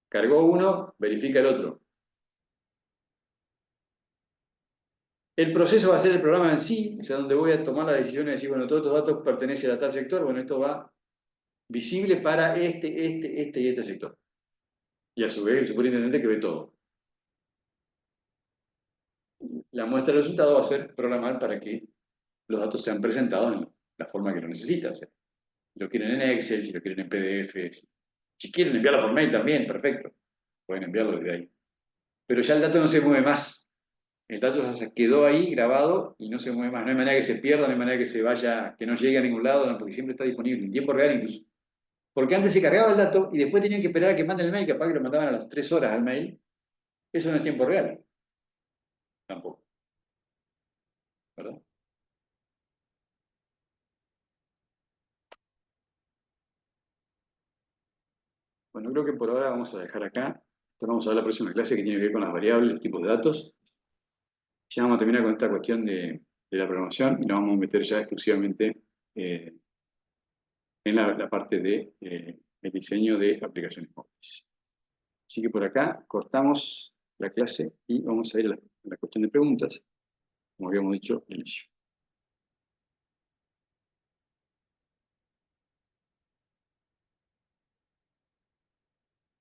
Speaker 1: cargó uno, verifica el otro. El proceso va a ser el programa en sí, o sea, donde voy a tomar la decisión de decir, bueno, todos estos datos pertenecen a tal sector, bueno, esto va visible para este y este sector. Y a su vez el superintendente que ve todo. La muestra de resultado va a ser programar para que los datos sean presentados en la forma que lo necesita. O sea, si lo quieren en Excel, si lo quieren en PDF, si quieren enviarlo por mail también, perfecto. Pueden enviarlo desde ahí. Pero ya el dato no se mueve más. El dato ya se quedó ahí grabado y no se mueve más. No hay manera que se pierda, no hay manera que se vaya, que no llegue a ningún lado, no, porque siempre está disponible, en tiempo real incluso. Porque antes se cargaba el dato y después tenían que esperar a que manden el mail, capaz que lo mandaban a las 3 horas al mail. Eso no es tiempo real, tampoco, ¿verdad? Bueno, creo que por ahora vamos a dejar acá. Entonces vamos a ver la próxima clase que tiene que ver con las variables, los tipos de datos. Ya vamos a terminar con esta cuestión de la programación y nos vamos a meter ya exclusivamente eh, en la parte de el diseño de aplicaciones móviles. Así que por acá cortamos la clase y vamos a ir a la cuestión de preguntas, como habíamos dicho al inicio.